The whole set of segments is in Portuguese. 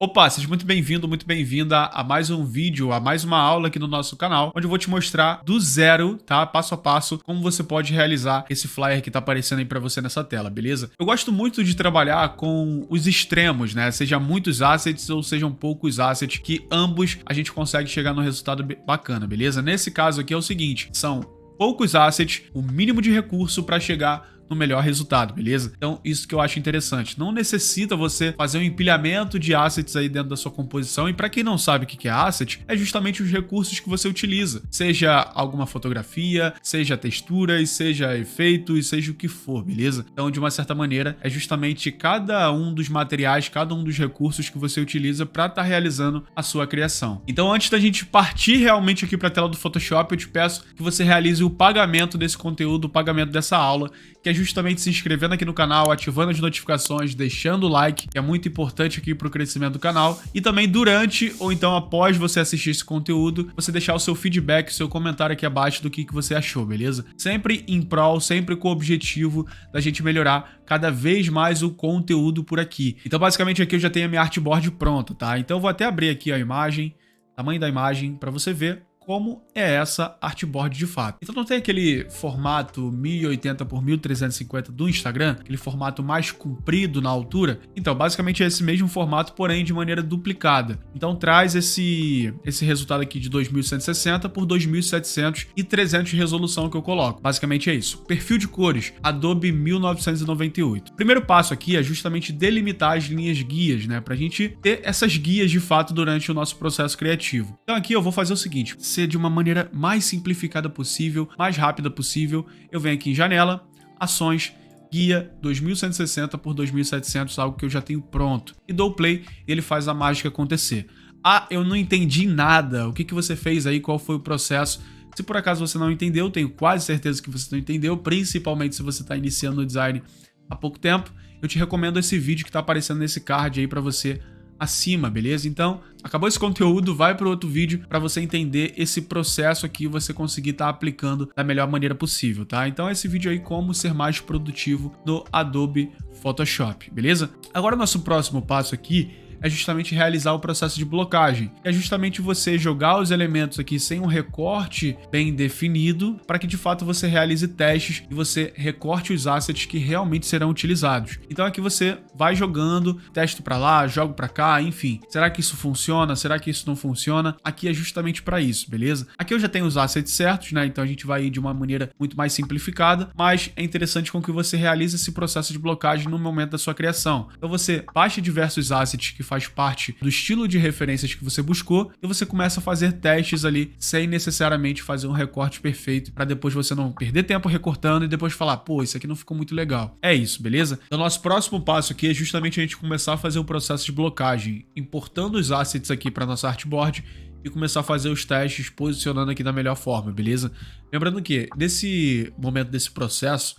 Opa, seja muito bem-vindo, muito bem-vinda a mais um vídeo, a mais uma aula aqui no nosso canal, onde eu vou te mostrar do zero, tá? Passo a passo, como você pode realizar esse flyer que tá aparecendo aí pra você nessa tela, beleza? Eu gosto muito de trabalhar com os extremos, né? Seja muitos assets ou sejam poucos assets, que ambos a gente consegue chegar no resultado bacana, beleza? Nesse caso aqui é o seguinte, são poucos assets, o mínimo de recurso para chegar no melhor resultado, beleza? Então, isso que eu acho interessante. Não necessita você fazer um empilhamento de assets aí dentro da sua composição. E para quem não sabe o que é asset, é justamente os recursos que você utiliza. Seja alguma fotografia, seja texturas, seja efeitos, seja o que for, beleza? Então, de uma certa maneira, é justamente cada um dos materiais, cada um dos recursos que você utiliza para estar realizando a sua criação. Então, antes da gente partir realmente aqui para a tela do Photoshop, eu te peço que você realize o pagamento desse conteúdo, o pagamento dessa aula, que é justamente se inscrevendo aqui no canal, ativando as notificações, deixando o like, que é muito importante aqui para o crescimento do canal, e também durante ou então após você assistir esse conteúdo, você deixar o seu feedback, o seu comentário aqui abaixo do que você achou, beleza? Sempre em prol, sempre com o objetivo da gente melhorar cada vez mais o conteúdo por aqui. Então basicamente aqui eu já tenho a minha artboard pronta, tá? Então eu vou até abrir aqui a imagem, tamanho da imagem, para você ver como é essa artboard de fato. Então não tem aquele formato 1080 por 1350 do Instagram, aquele formato mais comprido na altura. Então basicamente é esse mesmo formato, porém de maneira duplicada. Então traz esse resultado aqui de 2160 por 2700 e 300 de resolução que eu coloco. Basicamente é isso. Perfil de cores, Adobe 1998. O primeiro passo aqui é justamente delimitar as linhas guias, né? Pra gente ter essas guias de fato durante o nosso processo criativo. Então aqui eu vou fazer o seguinte, ser de uma maneira mais simplificada possível, mais rápida possível. Eu venho aqui em janela, ações, guia 2160 por 2700, algo que eu já tenho pronto. E dou play e ele faz a mágica acontecer. Ah, eu não entendi nada. O que você fez aí? Qual foi o processo? Se por acaso você não entendeu, tenho quase certeza que você não entendeu, principalmente se você está iniciando no design há pouco tempo, eu te recomendo esse vídeo que está aparecendo nesse card aí para você acima, beleza? Então, acabou esse conteúdo, vai para outro vídeo para você entender esse processo aqui e você conseguir estar aplicando da melhor maneira possível, tá? Então, esse vídeo aí, como ser mais produtivo no Adobe Photoshop, beleza? Agora, o nosso próximo passo aqui é justamente realizar o processo de blocagem. É justamente você jogar os elementos aqui sem um recorte bem definido para que de fato você realize testes e você recorte os assets que realmente serão utilizados. Então aqui você vai jogando, testo para lá, jogo para cá, enfim. Será que isso funciona? Será que isso não funciona? Aqui é justamente para isso, beleza? Aqui eu já tenho os assets certos, né? Então a gente vai ir de uma maneira muito mais simplificada, mas é interessante com que você realize esse processo de blocagem no momento da sua criação. Então você baixa diversos assets que faz parte do estilo de referências que você buscou e você começa a fazer testes ali sem necessariamente fazer um recorte perfeito para depois você não perder tempo recortando e depois falar, pô, isso aqui não ficou muito legal. É isso, beleza? Então nosso próximo passo aqui é justamente a gente começar a fazer o processo de blocagem, importando os assets aqui para nossa artboard e começar a fazer os testes posicionando aqui da melhor forma, beleza? Lembrando que nesse momento desse processo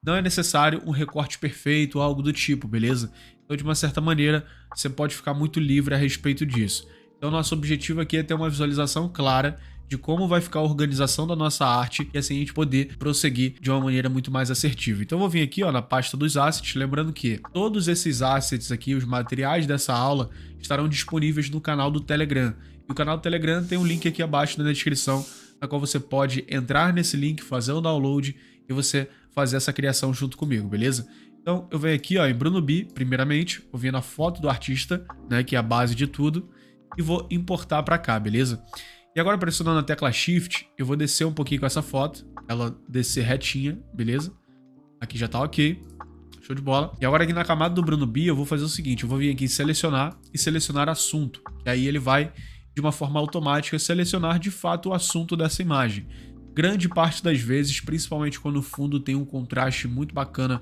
não é necessário um recorte perfeito ou algo do tipo, beleza? Então, de uma certa maneira, você pode ficar muito livre a respeito disso. Então, nosso objetivo aqui é ter uma visualização clara de como vai ficar a organização da nossa arte e assim a gente poder prosseguir de uma maneira muito mais assertiva. Então, eu vou vir aqui ó, na pasta dos assets, lembrando que todos esses assets aqui, os materiais dessa aula, estarão disponíveis no canal do Telegram. E o canal do Telegram tem um link aqui abaixo na descrição, na qual você pode entrar nesse link, fazer o download e você fazer essa criação junto comigo, beleza? Então eu venho aqui ó, em Bruno B, primeiramente, vou vir na foto do artista, né, que é a base de tudo, e vou importar para cá, beleza? E agora pressionando a tecla Shift, eu vou descer um pouquinho com essa foto, ela descer retinha, beleza? Aqui já tá ok, show de bola. E agora aqui na camada do Bruno B, eu vou fazer o seguinte, eu vou vir aqui em selecionar e selecionar assunto, e aí ele vai de uma forma automática selecionar de fato o assunto dessa imagem. Grande parte das vezes, principalmente quando o fundo tem um contraste muito bacana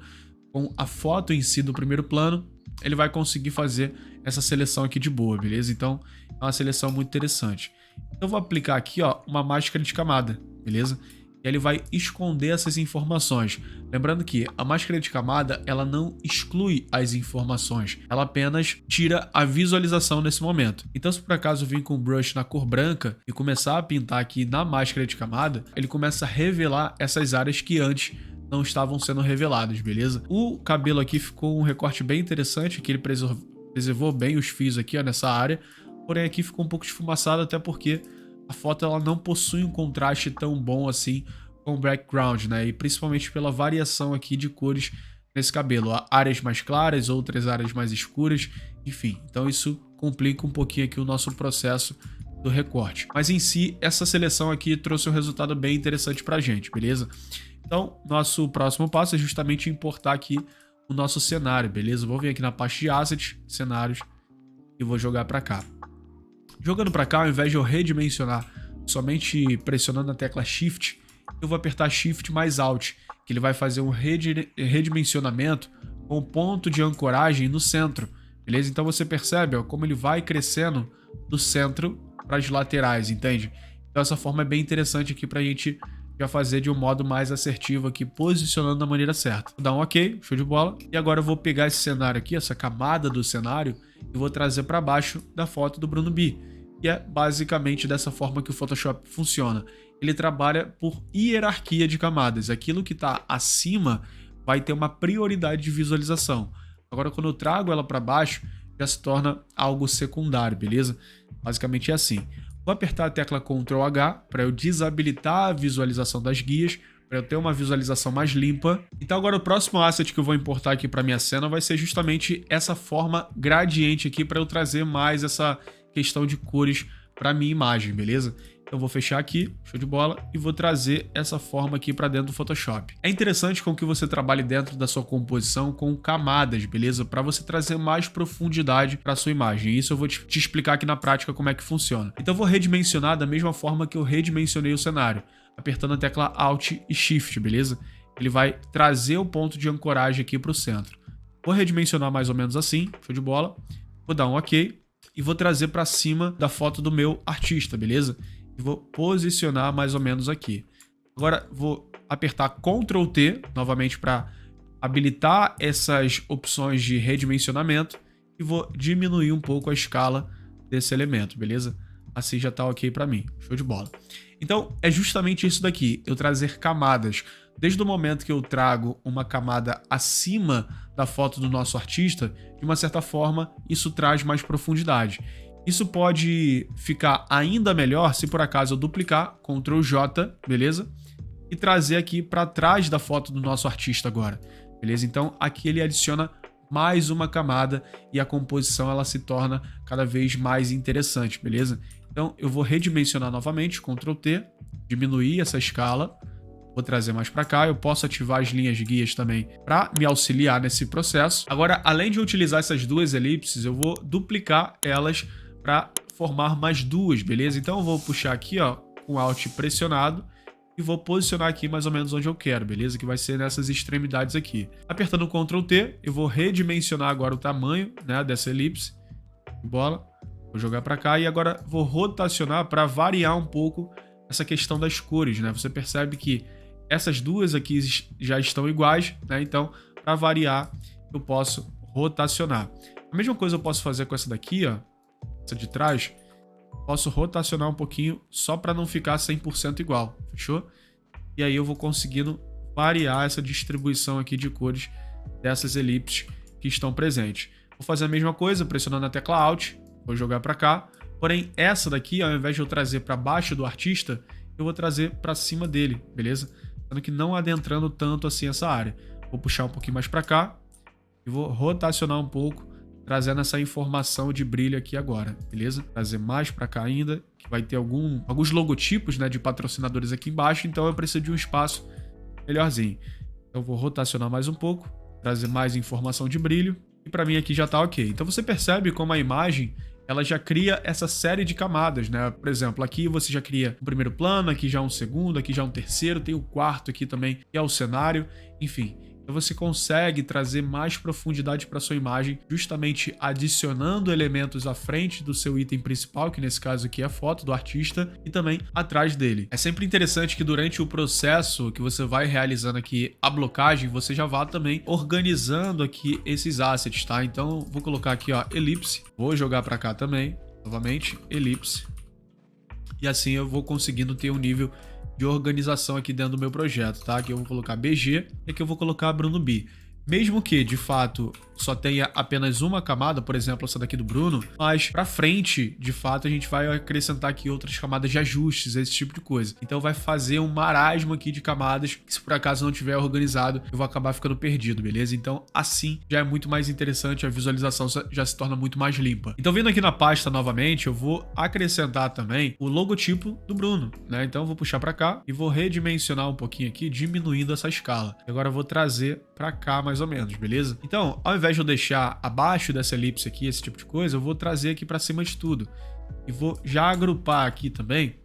com a foto em si do primeiro plano, ele vai conseguir fazer essa seleção aqui de boa, beleza? Então, é uma seleção muito interessante. Então, eu vou aplicar aqui, ó, uma máscara de camada, beleza? E ele vai esconder essas informações. Lembrando que a máscara de camada, ela não exclui as informações, ela apenas tira a visualização nesse momento. Então, se por acaso eu vir com o brush na cor branca e começar a pintar aqui na máscara de camada, ele começa a revelar essas áreas que antes não estavam sendo reveladas, beleza? O cabelo aqui ficou um recorte bem interessante, que ele preservou bem os fios aqui, ó, nessa área. Porém aqui ficou um pouco esfumaçado, até porque a foto ela não possui um contraste tão bom assim com o background, né? E principalmente pela variação aqui de cores nesse cabelo. Há áreas mais claras, outras áreas mais escuras, enfim. Então isso complica um pouquinho aqui o nosso processo do recorte. Mas em si, essa seleção aqui trouxe um resultado bem interessante pra gente, beleza? Então, nosso próximo passo é justamente importar aqui o nosso cenário, beleza? Vou vir aqui na parte de Assets, Cenários, e vou jogar pra cá. Jogando pra cá, ao invés de eu redimensionar somente pressionando a tecla Shift, eu vou apertar Shift mais Alt, que ele vai fazer um redimensionamento com o ponto de ancoragem no centro, beleza? Então você percebe, ó, como ele vai crescendo do centro para as laterais, entende? Então essa forma é bem interessante aqui pra gente já fazer de um modo mais assertivo aqui, posicionando da maneira certa. Vou dar um OK, show de bola. E agora eu vou pegar esse cenário aqui, essa camada do cenário, e vou trazer para baixo da foto do Bruno B. E é basicamente dessa forma que o Photoshop funciona. Ele trabalha por hierarquia de camadas. Aquilo que está acima vai ter uma prioridade de visualização. Agora, quando eu trago ela para baixo, já se torna algo secundário, beleza? Basicamente é assim. Vou apertar a tecla Ctrl H para eu desabilitar a visualização das guias, para eu ter uma visualização mais limpa. Então agora o próximo asset que eu vou importar aqui para minha cena vai ser justamente essa forma gradiente aqui, para eu trazer mais essa questão de cores para minha imagem, beleza? Então vou fechar aqui, show de bola, e vou trazer essa forma aqui para dentro do Photoshop. É interessante com que você trabalhe dentro da sua composição com camadas, beleza? Para você trazer mais profundidade para sua imagem. Isso eu vou te explicar aqui na prática como é que funciona. Então eu vou redimensionar da mesma forma que eu redimensionei o cenário, apertando a tecla Alt e Shift, beleza? Ele vai trazer o ponto de ancoragem aqui para o centro. Vou redimensionar mais ou menos assim, show de bola. Vou dar um OK e vou trazer para cima da foto do meu artista, beleza? E vou posicionar mais ou menos aqui. Agora vou apertar Ctrl T novamente para habilitar essas opções de redimensionamento e vou diminuir um pouco a escala desse elemento, beleza? Assim já tá OK para mim, show de bola. Então é justamente isso daqui, eu trazer camadas. Desde o momento que eu trago uma camada acima da foto do nosso artista, de uma certa forma isso traz mais profundidade. Isso pode ficar ainda melhor se por acaso eu duplicar, Ctrl J, beleza? E trazer aqui para trás da foto do nosso artista agora, beleza? Então aqui ele adiciona mais uma camada e a composição ela se torna cada vez mais interessante, beleza? Então eu vou redimensionar novamente, Ctrl T, diminuir essa escala, vou trazer mais para cá, eu posso ativar as linhas guias também para me auxiliar nesse processo. Agora, além de eu utilizar essas duas elipses, eu vou duplicar elas para formar mais duas, beleza? Então eu vou puxar aqui, ó, com Alt pressionado e vou posicionar aqui mais ou menos onde eu quero, beleza? Que vai ser nessas extremidades aqui. Apertando Ctrl T, eu vou redimensionar agora o tamanho, né, dessa elipse. Bola. Vou jogar para cá e agora vou rotacionar para variar um pouco essa questão das cores, né? Você percebe que essas duas aqui já estão iguais, né? Então, para variar, eu posso rotacionar. A mesma coisa eu posso fazer com essa daqui, ó. Essa de trás, posso rotacionar um pouquinho só para não ficar 100% igual, fechou? E aí eu vou conseguindo variar essa distribuição aqui de cores dessas elipses que estão presentes. Vou fazer a mesma coisa pressionando a tecla Alt, vou jogar para cá, porém essa daqui, ao invés de eu trazer para baixo do artista, eu vou trazer para cima dele, beleza? Sendo que não adentrando tanto assim essa área. Vou puxar um pouquinho mais para cá e vou rotacionar um pouco, trazendo essa informação de brilho aqui agora, beleza? Trazer mais para cá ainda, que vai ter alguns logotipos, né, de patrocinadores aqui embaixo, então eu preciso de um espaço melhorzinho. Então eu vou rotacionar mais um pouco, trazer mais informação de brilho, e para mim aqui já tá OK. Então você percebe como a imagem, ela já cria essa série de camadas, né? Por exemplo, aqui você já cria o primeiro plano, aqui já um segundo, aqui já um terceiro, tem o quarto aqui também, que é o cenário, enfim. Então você consegue trazer mais profundidade para sua imagem, justamente adicionando elementos à frente do seu item principal, que nesse caso aqui é a foto do artista, e também atrás dele. É sempre interessante que durante o processo que você vai realizando aqui a blocagem, você já vá também organizando aqui esses assets, tá? Então vou colocar aqui, ó, elipse, vou jogar para cá também, novamente, elipse, e assim eu vou conseguindo ter um nível de organização aqui dentro do meu projeto, tá? Aqui eu vou colocar BG e aqui eu vou colocar Bruno B. mesmo que de fato só tenha apenas uma camada, por exemplo, essa daqui do Bruno, mas pra frente, de fato, a gente vai acrescentar aqui outras camadas de ajustes, esse tipo de coisa. Então vai fazer um marasmo aqui de camadas que, se por acaso não tiver organizado, eu vou acabar ficando perdido, beleza? Então assim já é muito mais interessante, a visualização já se torna muito mais limpa. Então vindo aqui na pasta novamente, eu vou acrescentar também o logotipo do Bruno, né? Então eu vou puxar pra cá e vou redimensionar um pouquinho aqui, diminuindo essa escala. Agora eu vou trazer pra cá mais ou menos, beleza? Então, ao invés de eu deixar abaixo dessa elipse aqui, esse tipo de coisa, eu vou trazer aqui pra cima de tudo. E vou já agrupar aqui também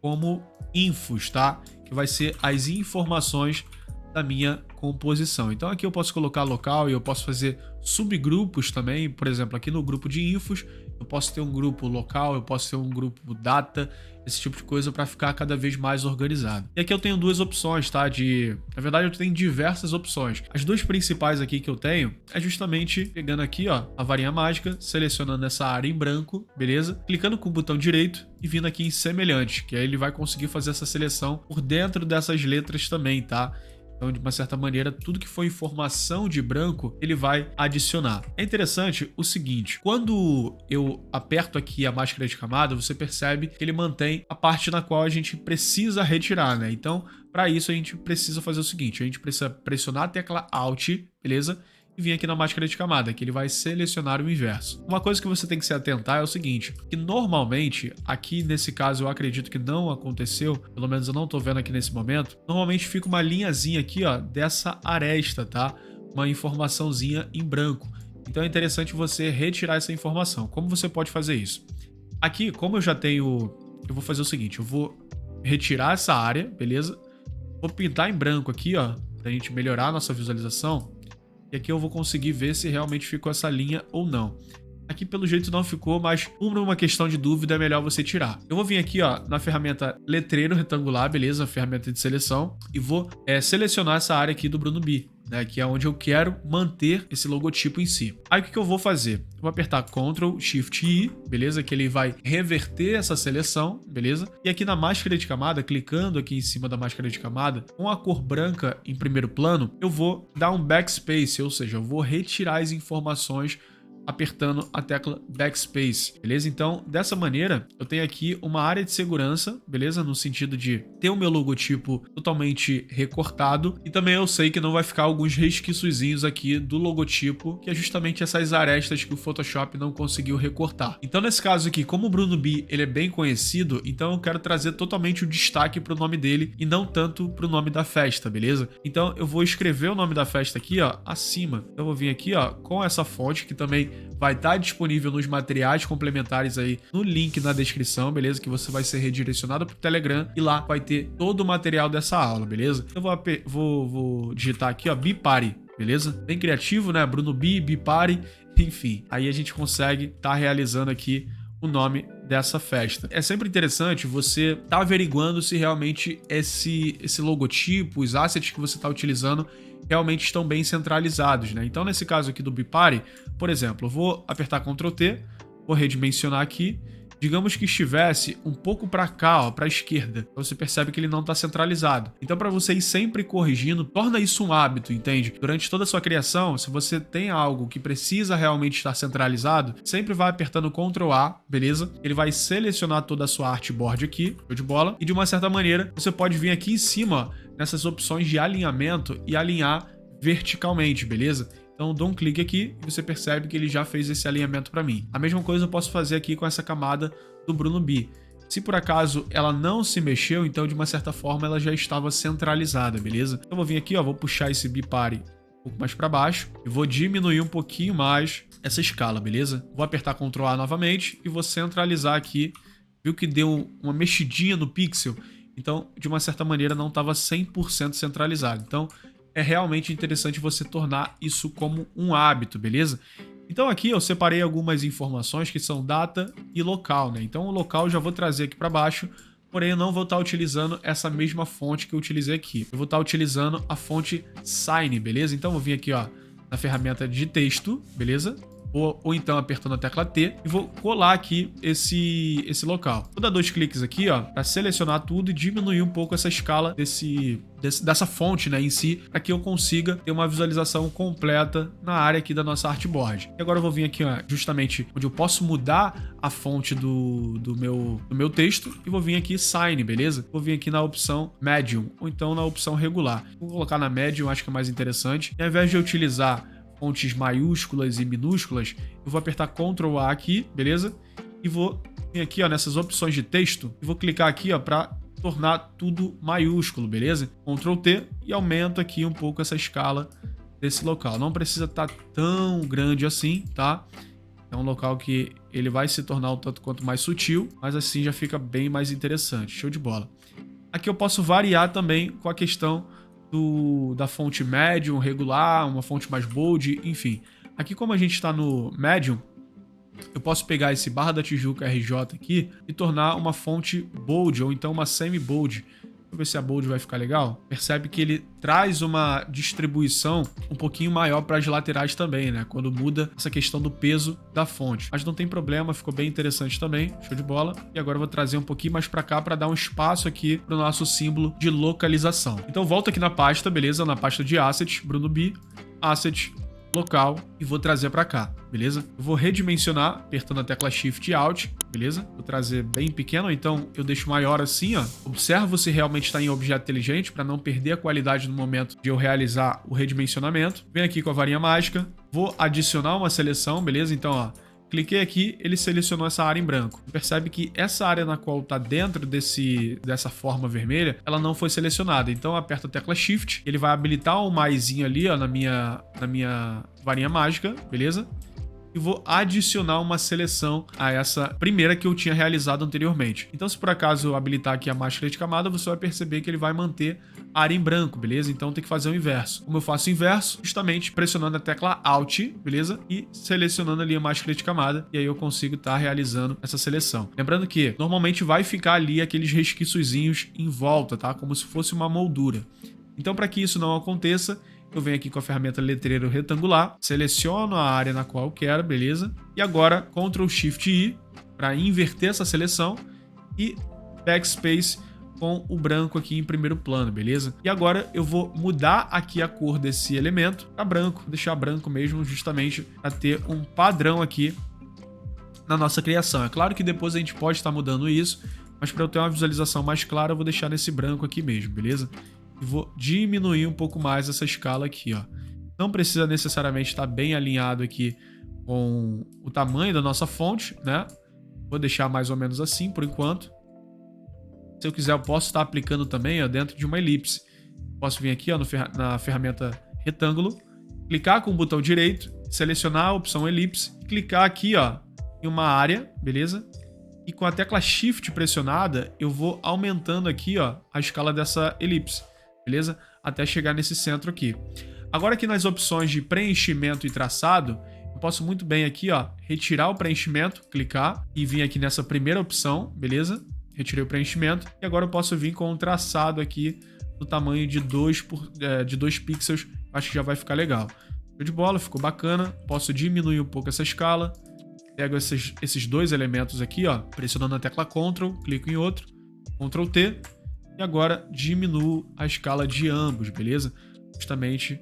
como infos, tá? Que vai ser as informações da minha composição. Então aqui eu posso colocar local e eu posso fazer subgrupos também. Por exemplo, aqui no grupo de infos, eu posso ter um grupo local, eu posso ter um grupo data, esse tipo de coisa para ficar cada vez mais organizado. E aqui eu tenho duas opções, tá? Na verdade, eu tenho diversas opções. As duas principais aqui que eu tenho é justamente pegando aqui, ó, a varinha mágica, selecionando essa área em branco, beleza? Clicando com o botão direito e vindo aqui em semelhante, que aí ele vai conseguir fazer essa seleção por dentro dessas letras também, tá? Então, de uma certa maneira, tudo que for informação de branco, ele vai adicionar. É interessante o seguinte, quando eu aperto aqui a máscara de camada, você percebe que ele mantém a parte na qual a gente precisa retirar, né? Então, para isso, a gente precisa fazer o seguinte, a gente precisa pressionar a tecla Alt, beleza? E vir aqui na máscara de camada, que ele vai selecionar o inverso. Uma coisa que você tem que se atentar é o seguinte, que normalmente, aqui nesse caso eu acredito que não aconteceu, pelo menos eu não tô vendo aqui nesse momento, normalmente fica uma linhazinha aqui, ó, dessa aresta, tá? Uma informaçãozinha em branco. Então é interessante você retirar essa informação. Como você pode fazer isso? Aqui, como eu já tenho... Eu vou fazer o seguinte, eu vou retirar essa área, beleza? Vou pintar em branco aqui, ó, pra gente melhorar a nossa visualização. E aqui eu vou conseguir ver se realmente ficou essa linha ou não. Aqui pelo jeito não ficou, mas por uma questão de dúvida é melhor você tirar. Eu vou vir aqui, ó, na ferramenta letreiro retangular, beleza? Ferramenta de seleção. E vou selecionar essa área aqui do Bruno B, né? Que é onde eu quero manter esse logotipo em si. Aí o que eu vou fazer? Eu vou apertar Ctrl Shift I, beleza? Que ele vai reverter essa seleção, beleza? E aqui na máscara de camada, clicando aqui em cima da máscara de camada, com a cor branca em primeiro plano, eu vou dar um backspace, ou seja, eu vou retirar as informações apertando a tecla Backspace, beleza? Então, dessa maneira, eu tenho aqui uma área de segurança, beleza? No sentido de ter o meu logotipo totalmente recortado e também eu sei que não vai ficar alguns resquíciozinhos aqui do logotipo, que é justamente essas arestas que o Photoshop não conseguiu recortar. Então, nesse caso aqui, como o Bruno B, ele é bem conhecido, então eu quero trazer totalmente o destaque para o nome dele e não tanto para o nome da festa, beleza? Então, eu vou escrever o nome da festa aqui, ó, acima. Eu vou vir aqui, ó, com essa fonte que também vai estar disponível nos materiais complementares aí no link na descrição, beleza? Que você vai ser redirecionado para o Telegram e lá vai ter todo o material dessa aula, beleza? Eu vou digitar aqui, ó, Bipari, beleza? Bem criativo, né? Bruno B, Bipari, enfim. Aí a gente consegue estar realizando aqui o nome dessa festa. É sempre interessante você estar averiguando se realmente esse logotipo, os assets que você está utilizando realmente estão bem centralizados, né? Então, nesse caso aqui do Bipari, por exemplo, eu vou apertar Ctrl T, vou redimensionar aqui, digamos que estivesse um pouco para cá, ó, para a esquerda. Você percebe que ele não está centralizado. Então, para você ir sempre corrigindo, torna isso um hábito, entende? Durante toda a sua criação, se você tem algo que precisa realmente estar centralizado, sempre vai apertando Ctrl A, beleza? Ele vai selecionar toda a sua artboard aqui, show de bola, e de uma certa maneira, você pode vir aqui em cima, ó, nessas opções de alinhamento e alinhar verticalmente, beleza? Então, dou um clique aqui e você percebe que ele já fez esse alinhamento para mim. A mesma coisa eu posso fazer aqui com essa camada do Bruno B. Se por acaso ela não se mexeu, então de uma certa forma ela já estava centralizada, beleza? Então, eu vou vir aqui, ó, vou puxar esse Bipari um pouco mais para baixo e vou diminuir um pouquinho mais essa escala, beleza? Vou apertar Ctrl A novamente e vou centralizar aqui. Viu que deu uma mexidinha no pixel? Então, de uma certa maneira, não estava 100% centralizado. Então, é realmente interessante você tornar isso como um hábito, beleza? Então, aqui eu separei algumas informações que são data e local, né? Então, o local eu já vou trazer aqui para baixo, porém eu não vou estar utilizando essa mesma fonte que eu utilizei aqui. Eu vou estar utilizando a fonte Sign, beleza? Então, eu vou vir aqui, ó, na ferramenta de texto, beleza? ou então apertando a tecla T e vou colar aqui esse local. Vou dar 2 cliques aqui, ó, para selecionar tudo e diminuir um pouco essa escala dessa fonte, né, em si, para que eu consiga ter uma visualização completa na área aqui da nossa artboard. E agora eu vou vir aqui, ó, justamente onde eu posso mudar a fonte do meu texto e vou vir aqui Sign, beleza? Vou vir aqui na opção Medium ou então na opção regular. Vou colocar na Medium, acho que é mais interessante. E ao invés de eu utilizar fontes maiúsculas e minúsculas, eu vou apertar Ctrl A aqui, beleza? E vou vir aqui, ó, nessas opções de texto e vou clicar aqui, ó, para tornar tudo maiúsculo, beleza? Ctrl T e aumento aqui um pouco essa escala desse local. Não precisa estar tão grande assim, tá? É um local que ele vai se tornar um tanto quanto mais sutil, mas assim já fica bem mais interessante. Show de bola. Aqui eu posso variar também com a questão da fonte Medium, regular, uma fonte mais bold, enfim. Aqui como a gente está no Medium, eu posso pegar esse Barra da Tijuca RJ aqui e tornar uma fonte bold ou então uma semi-bold. Deixa eu ver se a bold vai ficar legal. Percebe que ele traz uma distribuição um pouquinho maior para as laterais também, né? Quando muda essa questão do peso da fonte. Mas não tem problema, ficou bem interessante também. Show de bola. E agora eu vou trazer um pouquinho mais para cá para dar um espaço aqui para o nosso símbolo de localização. Então volto aqui na pasta, beleza? Na pasta de Assets, Bruno B, Asset, local e vou trazer para cá, beleza? Eu vou redimensionar apertando a tecla Shift e Alt, beleza? Vou trazer bem pequeno, então eu deixo maior assim, ó. Observo se realmente está em objeto inteligente para não perder a qualidade no momento de eu realizar o redimensionamento. Venho aqui com a varinha mágica, vou adicionar uma seleção, beleza? Então, ó, cliquei aqui, ele selecionou essa área em branco. Percebe que essa área na qual está dentro dessa forma vermelha, ela não foi selecionada. Então eu aperto a tecla Shift, ele vai habilitar um maisinho ali, ó, na minha varinha mágica, beleza? E vou adicionar uma seleção a essa primeira que eu tinha realizado anteriormente. Então, se por acaso eu habilitar aqui a máscara de camada, você vai perceber que ele vai manter a área em branco, beleza? Então tem que fazer o inverso. Como eu faço o inverso? Justamente pressionando a tecla Alt, beleza? E selecionando ali a máscara de camada, e aí eu consigo estar realizando essa seleção. Lembrando que normalmente vai ficar ali aqueles resquíciozinhos em volta, tá? Como se fosse uma moldura. Então, para que isso não aconteça, eu venho aqui com a ferramenta letreiro retangular, seleciono a área na qual eu quero, beleza? E agora, Ctrl Shift I para inverter essa seleção e Backspace com o branco aqui em primeiro plano, beleza? E agora eu vou mudar aqui a cor desse elemento para branco, vou deixar branco mesmo justamente para ter um padrão aqui na nossa criação. É claro que depois a gente pode estar mudando isso, mas para eu ter uma visualização mais clara, eu vou deixar nesse branco aqui mesmo, beleza? E vou diminuir um pouco mais essa escala aqui, ó. Não precisa necessariamente estar bem alinhado aqui com o tamanho da nossa fonte, né? Vou deixar mais ou menos assim por enquanto. Se eu quiser, eu posso estar aplicando também, ó, dentro de uma elipse. Posso vir aqui, ó, na ferramenta retângulo, clicar com o botão direito, selecionar a opção elipse, clicar aqui, ó, em uma área, beleza? E com a tecla Shift pressionada, eu vou aumentando aqui, ó, a escala dessa elipse, beleza? Até chegar nesse centro aqui. Agora aqui nas opções de preenchimento e traçado, eu posso muito bem aqui, ó, retirar o preenchimento, clicar e vir aqui nessa primeira opção, beleza? Retirei o preenchimento e agora eu posso vir com um traçado aqui no tamanho de 2 pixels, acho que já vai ficar legal. Show de bola, ficou bacana. Posso diminuir um pouco essa escala. Pego esses dois elementos aqui, ó, pressionando a tecla Ctrl, clico em outro, Ctrl T, e agora diminuo a escala de ambos, beleza? Justamente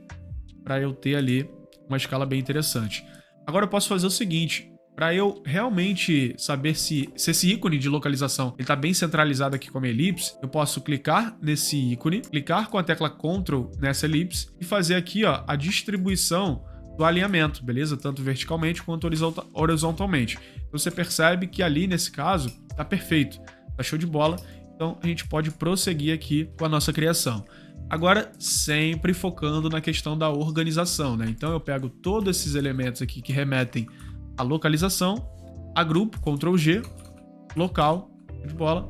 para eu ter ali uma escala bem interessante. Agora eu posso fazer o seguinte, para eu realmente saber se esse ícone de localização está bem centralizado aqui com a minha elipse, eu posso clicar nesse ícone, clicar com a tecla Ctrl nessa elipse e fazer aqui, ó, a distribuição do alinhamento, beleza? Tanto verticalmente quanto horizontalmente. Então você percebe que ali, nesse caso, tá perfeito, tá show de bola. Então a gente pode prosseguir aqui com a nossa criação. Agora, sempre focando na questão da organização, né? Então eu pego todos esses elementos aqui que remetem à localização, agrupo, Ctrl G, local, show de bola,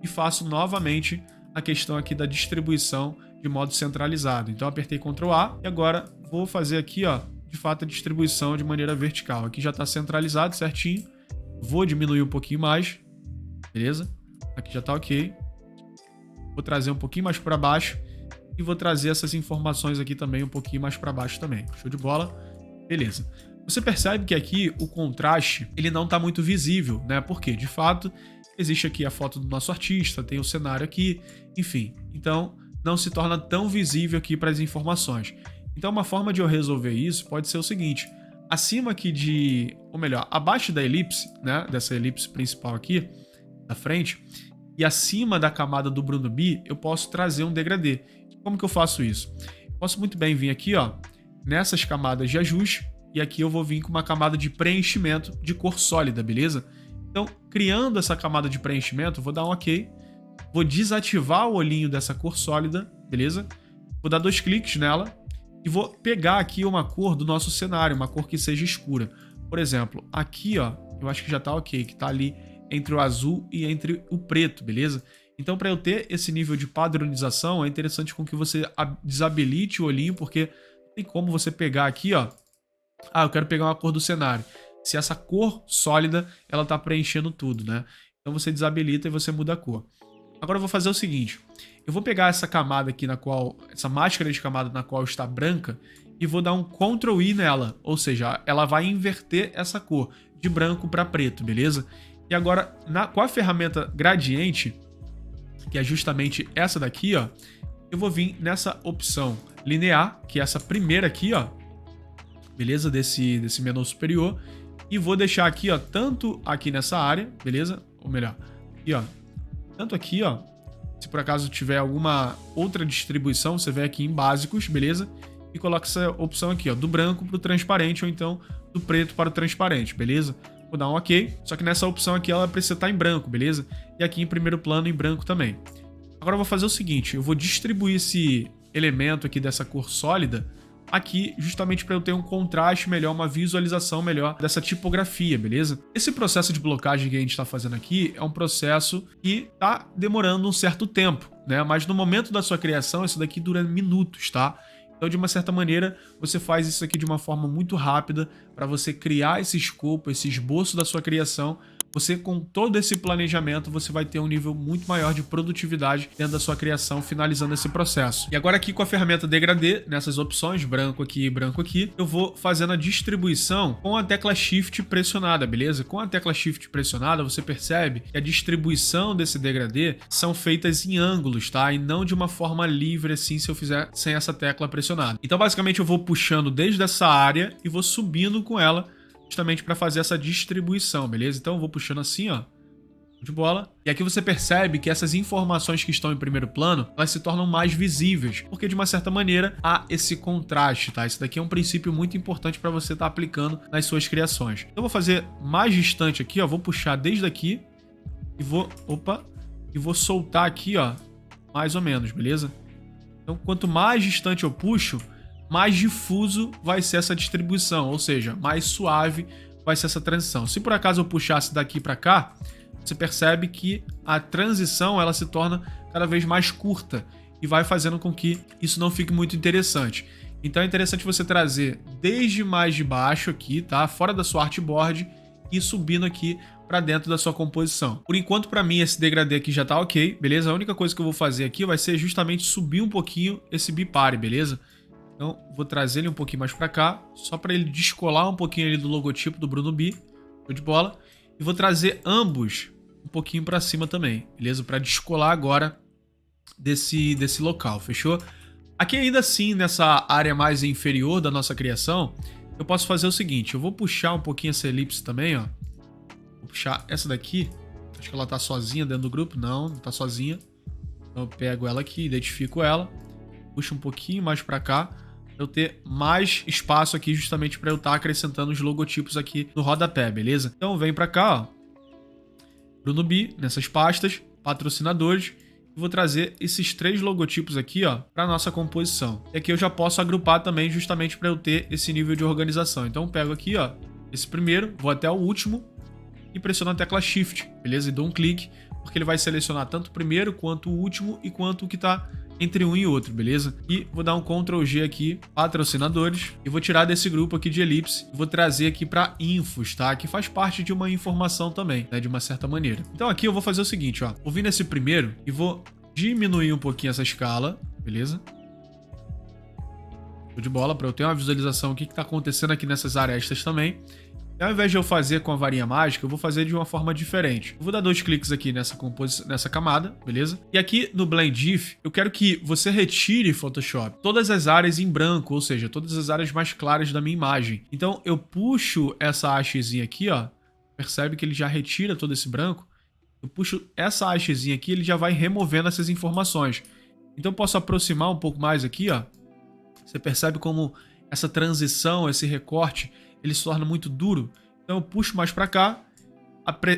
e faço novamente a questão aqui da distribuição de modo centralizado. Então apertei Ctrl A e agora vou fazer aqui, ó, de fato a distribuição de maneira vertical. Aqui já está centralizado certinho. Vou diminuir um pouquinho mais, beleza? Aqui já está ok. Vou trazer um pouquinho mais para baixo e vou trazer essas informações aqui também um pouquinho mais para baixo também. Show de bola. Beleza. Você percebe que aqui o contraste ele não está muito visível, né? Porque, de fato, existe aqui a foto do nosso artista, tem o cenário aqui, enfim. Então, não se torna tão visível aqui para as informações. Então, uma forma de eu resolver isso pode ser o seguinte: acima aqui ou melhor, abaixo da elipse, né? Dessa elipse principal aqui, da frente, e acima da camada do Bruno B, eu posso trazer um degradê. Como que eu faço isso? Eu posso muito bem vir aqui, ó, nessas camadas de ajuste, e aqui eu vou vir com uma camada de preenchimento de cor sólida, beleza? Então, criando essa camada de preenchimento, vou dar um OK, vou desativar o olhinho dessa cor sólida, beleza? Vou dar 2 cliques nela e vou pegar aqui uma cor do nosso cenário, uma cor que seja escura. Por exemplo, aqui, ó, eu acho que já tá OK, que tá ali entre o azul e entre o preto, beleza? Então, para eu ter esse nível de padronização, é interessante com que você desabilite o olhinho, porque tem como você pegar aqui, ó, eu quero pegar uma cor do cenário. Se essa cor sólida, ela tá preenchendo tudo, né? Então você desabilita e você muda a cor. Agora eu vou fazer o seguinte, eu vou pegar essa camada aqui essa máscara de camada na qual está branca e vou dar um Ctrl I nela, ou seja, ela vai inverter essa cor de branco para preto, beleza? E agora, com a ferramenta gradiente, que é justamente essa daqui, ó, eu vou vir nessa opção linear, que é essa primeira aqui, ó, beleza? Desse menu superior. E vou deixar aqui, ó, tanto aqui nessa área, beleza? Ou melhor, aqui, ó, tanto aqui, ó, se por acaso tiver alguma outra distribuição, você vem aqui em básicos, beleza? E coloca essa opção aqui, ó, do branco para o transparente ou então do preto para o transparente, beleza? Vou dar um OK, só que nessa opção aqui ela precisa estar em branco, beleza? E aqui em primeiro plano em branco também. Agora eu vou fazer o seguinte, eu vou distribuir esse elemento aqui dessa cor sólida aqui justamente para eu ter um contraste melhor, uma visualização melhor dessa tipografia, beleza? Esse processo de blocagem que a gente está fazendo aqui é um processo que tá demorando um certo tempo, né? Mas no momento da sua criação, isso daqui dura minutos, tá? Então, de uma certa maneira, você faz isso aqui de uma forma muito rápida para você criar esse escopo, esse esboço da sua criação. Você, com todo esse planejamento, você vai ter um nível muito maior de produtividade dentro da sua criação, finalizando esse processo. E agora aqui com a ferramenta degradê, nessas opções, branco aqui e branco aqui, eu vou fazendo a distribuição com a tecla Shift pressionada, beleza? Com a tecla Shift pressionada, você percebe que a distribuição desse degradê são feitas em ângulos, tá? E não de uma forma livre assim, se eu fizer sem essa tecla pressionada. Então, basicamente, eu vou puxando desde essa área e vou subindo com ela, justamente para fazer essa distribuição, beleza? Então eu vou puxando assim, ó, de bola. E aqui você percebe que essas informações que estão em primeiro plano, elas se tornam mais visíveis, porque de uma certa maneira há esse contraste, tá? Esse daqui é um princípio muito importante para você estar aplicando nas suas criações. Então eu vou fazer mais distante aqui, ó, vou puxar desde aqui e vou soltar aqui, ó, mais ou menos, beleza? Então quanto mais distante eu puxo, mais difuso vai ser essa distribuição, ou seja, mais suave vai ser essa transição. Se por acaso eu puxasse daqui para cá, você percebe que a transição ela se torna cada vez mais curta e vai fazendo com que isso não fique muito interessante. Então é interessante você trazer desde mais de baixo aqui, tá? Fora da sua artboard e subindo aqui para dentro da sua composição. Por enquanto, para mim, esse degradê aqui já tá ok, beleza? A única coisa que eu vou fazer aqui vai ser justamente subir um pouquinho esse bipare, beleza? Então, vou trazer ele um pouquinho mais para cá, só para ele descolar um pouquinho ali do logotipo do Bruno B, show de bola. E vou trazer ambos um pouquinho para cima também, beleza? Para descolar agora desse local, fechou? Aqui ainda assim, nessa área mais inferior da nossa criação, eu posso fazer o seguinte, eu vou puxar um pouquinho essa elipse também, ó. Vou puxar essa daqui, acho que ela tá sozinha dentro do grupo, não tá sozinha. Então eu pego ela aqui, identifico ela, puxo um pouquinho mais para cá, eu ter mais espaço aqui justamente para eu estar acrescentando os logotipos aqui no rodapé, beleza? Então vem para cá, ó, Bruno B, nessas pastas, patrocinadores, e vou trazer esses 3 logotipos aqui, ó, para nossa composição. E aqui eu já posso agrupar também justamente para eu ter esse nível de organização. Então eu pego aqui, ó, esse primeiro, vou até o último e pressiono a tecla Shift, beleza? E dou um clique, porque ele vai selecionar tanto o primeiro quanto o último e quanto o que está entre um e outro, beleza? E vou dar um Ctrl G aqui, patrocinadores, e vou tirar desse grupo aqui de elipse, e vou trazer aqui para infos, tá? Que faz parte de uma informação também, né? De uma certa maneira. Então aqui eu vou fazer o seguinte, ó, vou vir nesse primeiro e vou diminuir um pouquinho essa escala, beleza? Show de bola, para eu ter uma visualização do que está acontecendo aqui nessas arestas também. E ao invés de eu fazer com a varinha mágica, eu vou fazer de uma forma diferente. Eu vou dar 2 cliques aqui nessa camada, beleza? E aqui no Blend If, eu quero que você retire Photoshop todas as áreas em branco, ou seja, todas as áreas mais claras da minha imagem. Então eu puxo essa hastezinha aqui, ó. Percebe que ele já retira todo esse branco. Eu puxo essa hastezinha aqui, ele já vai removendo essas informações. Então eu posso aproximar um pouco mais aqui, ó. Você percebe como essa transição, esse recorte, ele se torna muito duro. Então eu puxo mais para cá,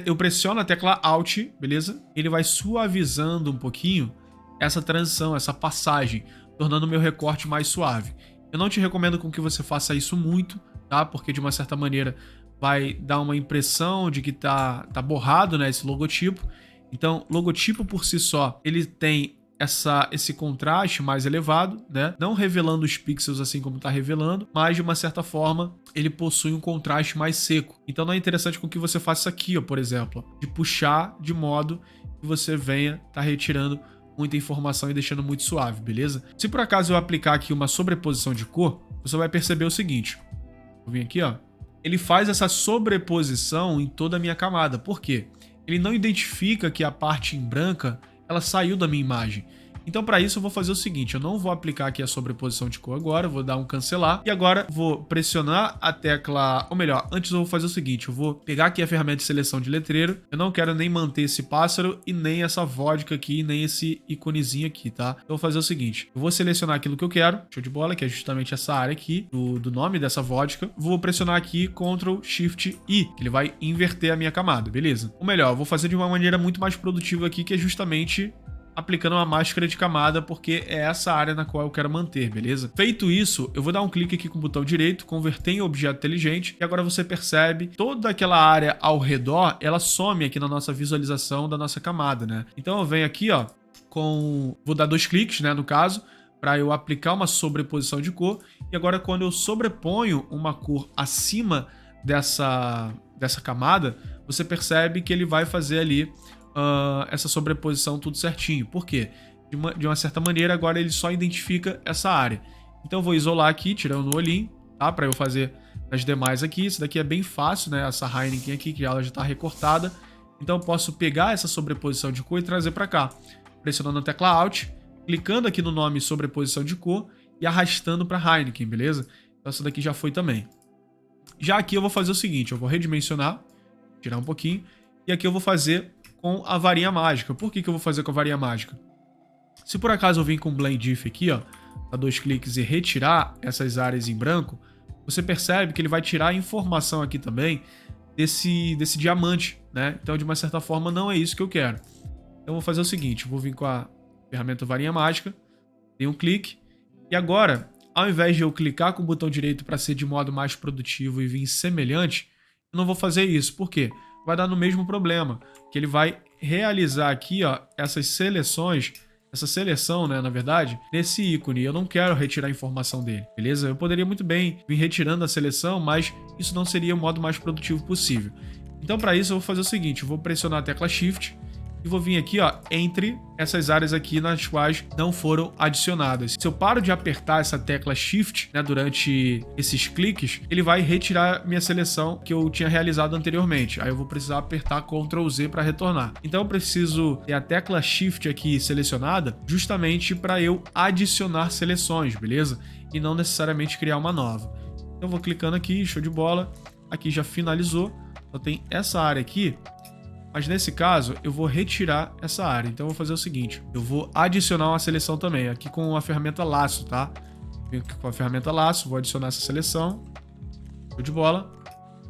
eu pressiono a tecla Alt, beleza? Ele vai suavizando um pouquinho essa transição, essa passagem, tornando o meu recorte mais suave. Eu não te recomendo com que você faça isso muito, tá? Porque de uma certa maneira vai dar uma impressão de que tá borrado, né, esse logotipo. Então, logotipo por si só, ele tem esse contraste mais elevado, né? Não revelando os pixels assim como está revelando, mas de uma certa forma ele possui um contraste mais seco. Então não é interessante com que você faça isso aqui, ó, por exemplo, de puxar de modo que você venha retirando muita informação e deixando muito suave, beleza? Se por acaso eu aplicar aqui uma sobreposição de cor, você vai perceber o seguinte. Vou vir aqui, ó. Ele faz essa sobreposição em toda a minha camada. Por quê? Ele não identifica que a parte em branca ela saiu da minha imagem. Então, para isso, eu vou fazer o seguinte, eu não vou aplicar aqui a sobreposição de cor agora, eu vou dar um cancelar, e agora vou pressionar a tecla, ou melhor, antes eu vou fazer o seguinte, eu vou pegar aqui a ferramenta de seleção de letreiro, eu não quero nem manter esse pássaro e nem essa vodka aqui, nem esse iconezinho aqui, tá? Então, eu vou fazer o seguinte, eu vou selecionar aquilo que eu quero, show de bola, que é justamente essa área aqui, do nome dessa vodka, vou pressionar aqui Ctrl Shift I, que ele vai inverter a minha camada, beleza? Ou melhor, eu vou fazer de uma maneira muito mais produtiva aqui, que é justamente aplicando uma máscara de camada, porque é essa área na qual eu quero manter, beleza? Feito isso, eu vou dar um clique aqui com o botão direito, converter em objeto inteligente, e agora você percebe toda aquela área ao redor, ela some aqui na nossa visualização da nossa camada, né? Então eu venho aqui, ó, vou dar 2 cliques, né, no caso, para eu aplicar uma sobreposição de cor, e agora quando eu sobreponho uma cor acima dessa camada, você percebe que ele vai fazer ali essa sobreposição tudo certinho. Por quê? De uma certa maneira, agora ele só identifica essa área. Então eu vou isolar aqui, tirando o olhinho, tá? Para eu fazer as demais aqui. Isso daqui é bem fácil, né? Essa Heineken aqui, que ela já está recortada. Então eu posso pegar essa sobreposição de cor e trazer para cá. Pressionando a tecla Alt, clicando aqui no nome sobreposição de cor e arrastando para Heineken, beleza? Então essa daqui já foi também. Já aqui eu vou fazer o seguinte, eu vou redimensionar, tirar um pouquinho, e aqui eu vou fazer com a varinha mágica. Por que eu vou fazer com a varinha mágica? Se por acaso eu vim com o Blend If aqui, ó, dá 2 cliques e retirar essas áreas em branco, você percebe que ele vai tirar a informação aqui também desse diamante, né? Então, de uma certa forma, não é isso que eu quero. Então, eu vou fazer o seguinte, eu vou vir com a ferramenta varinha mágica, dei um clique, e agora, ao invés de eu clicar com o botão direito para ser de modo mais produtivo e vir semelhante, eu não vou fazer isso. Por quê? Vai dar no mesmo problema, que ele vai realizar aqui, ó, essas seleções, essa seleção, né, na verdade, nesse ícone. Eu não quero retirar a informação dele, beleza? Eu poderia muito bem vir retirando a seleção, mas isso não seria o modo mais produtivo possível. Então, para isso, eu vou fazer o seguinte, eu vou pressionar a tecla Shift e vou vir aqui, ó, entre essas áreas aqui nas quais não foram adicionadas. Se eu paro de apertar essa tecla Shift, né, durante esses cliques, ele vai retirar minha seleção que eu tinha realizado anteriormente. Aí eu vou precisar apertar Ctrl Z para retornar. Então eu preciso ter a tecla Shift aqui selecionada justamente para eu adicionar seleções, beleza? E não necessariamente criar uma nova. Então eu vou clicando aqui, show de bola. Aqui já finalizou. Só tem essa área aqui. Mas nesse caso, eu vou retirar essa área. Então, eu vou fazer o seguinte. Eu vou adicionar uma seleção também. Aqui com a ferramenta laço, tá? Venho aqui com a ferramenta laço, vou adicionar essa seleção. Show de bola.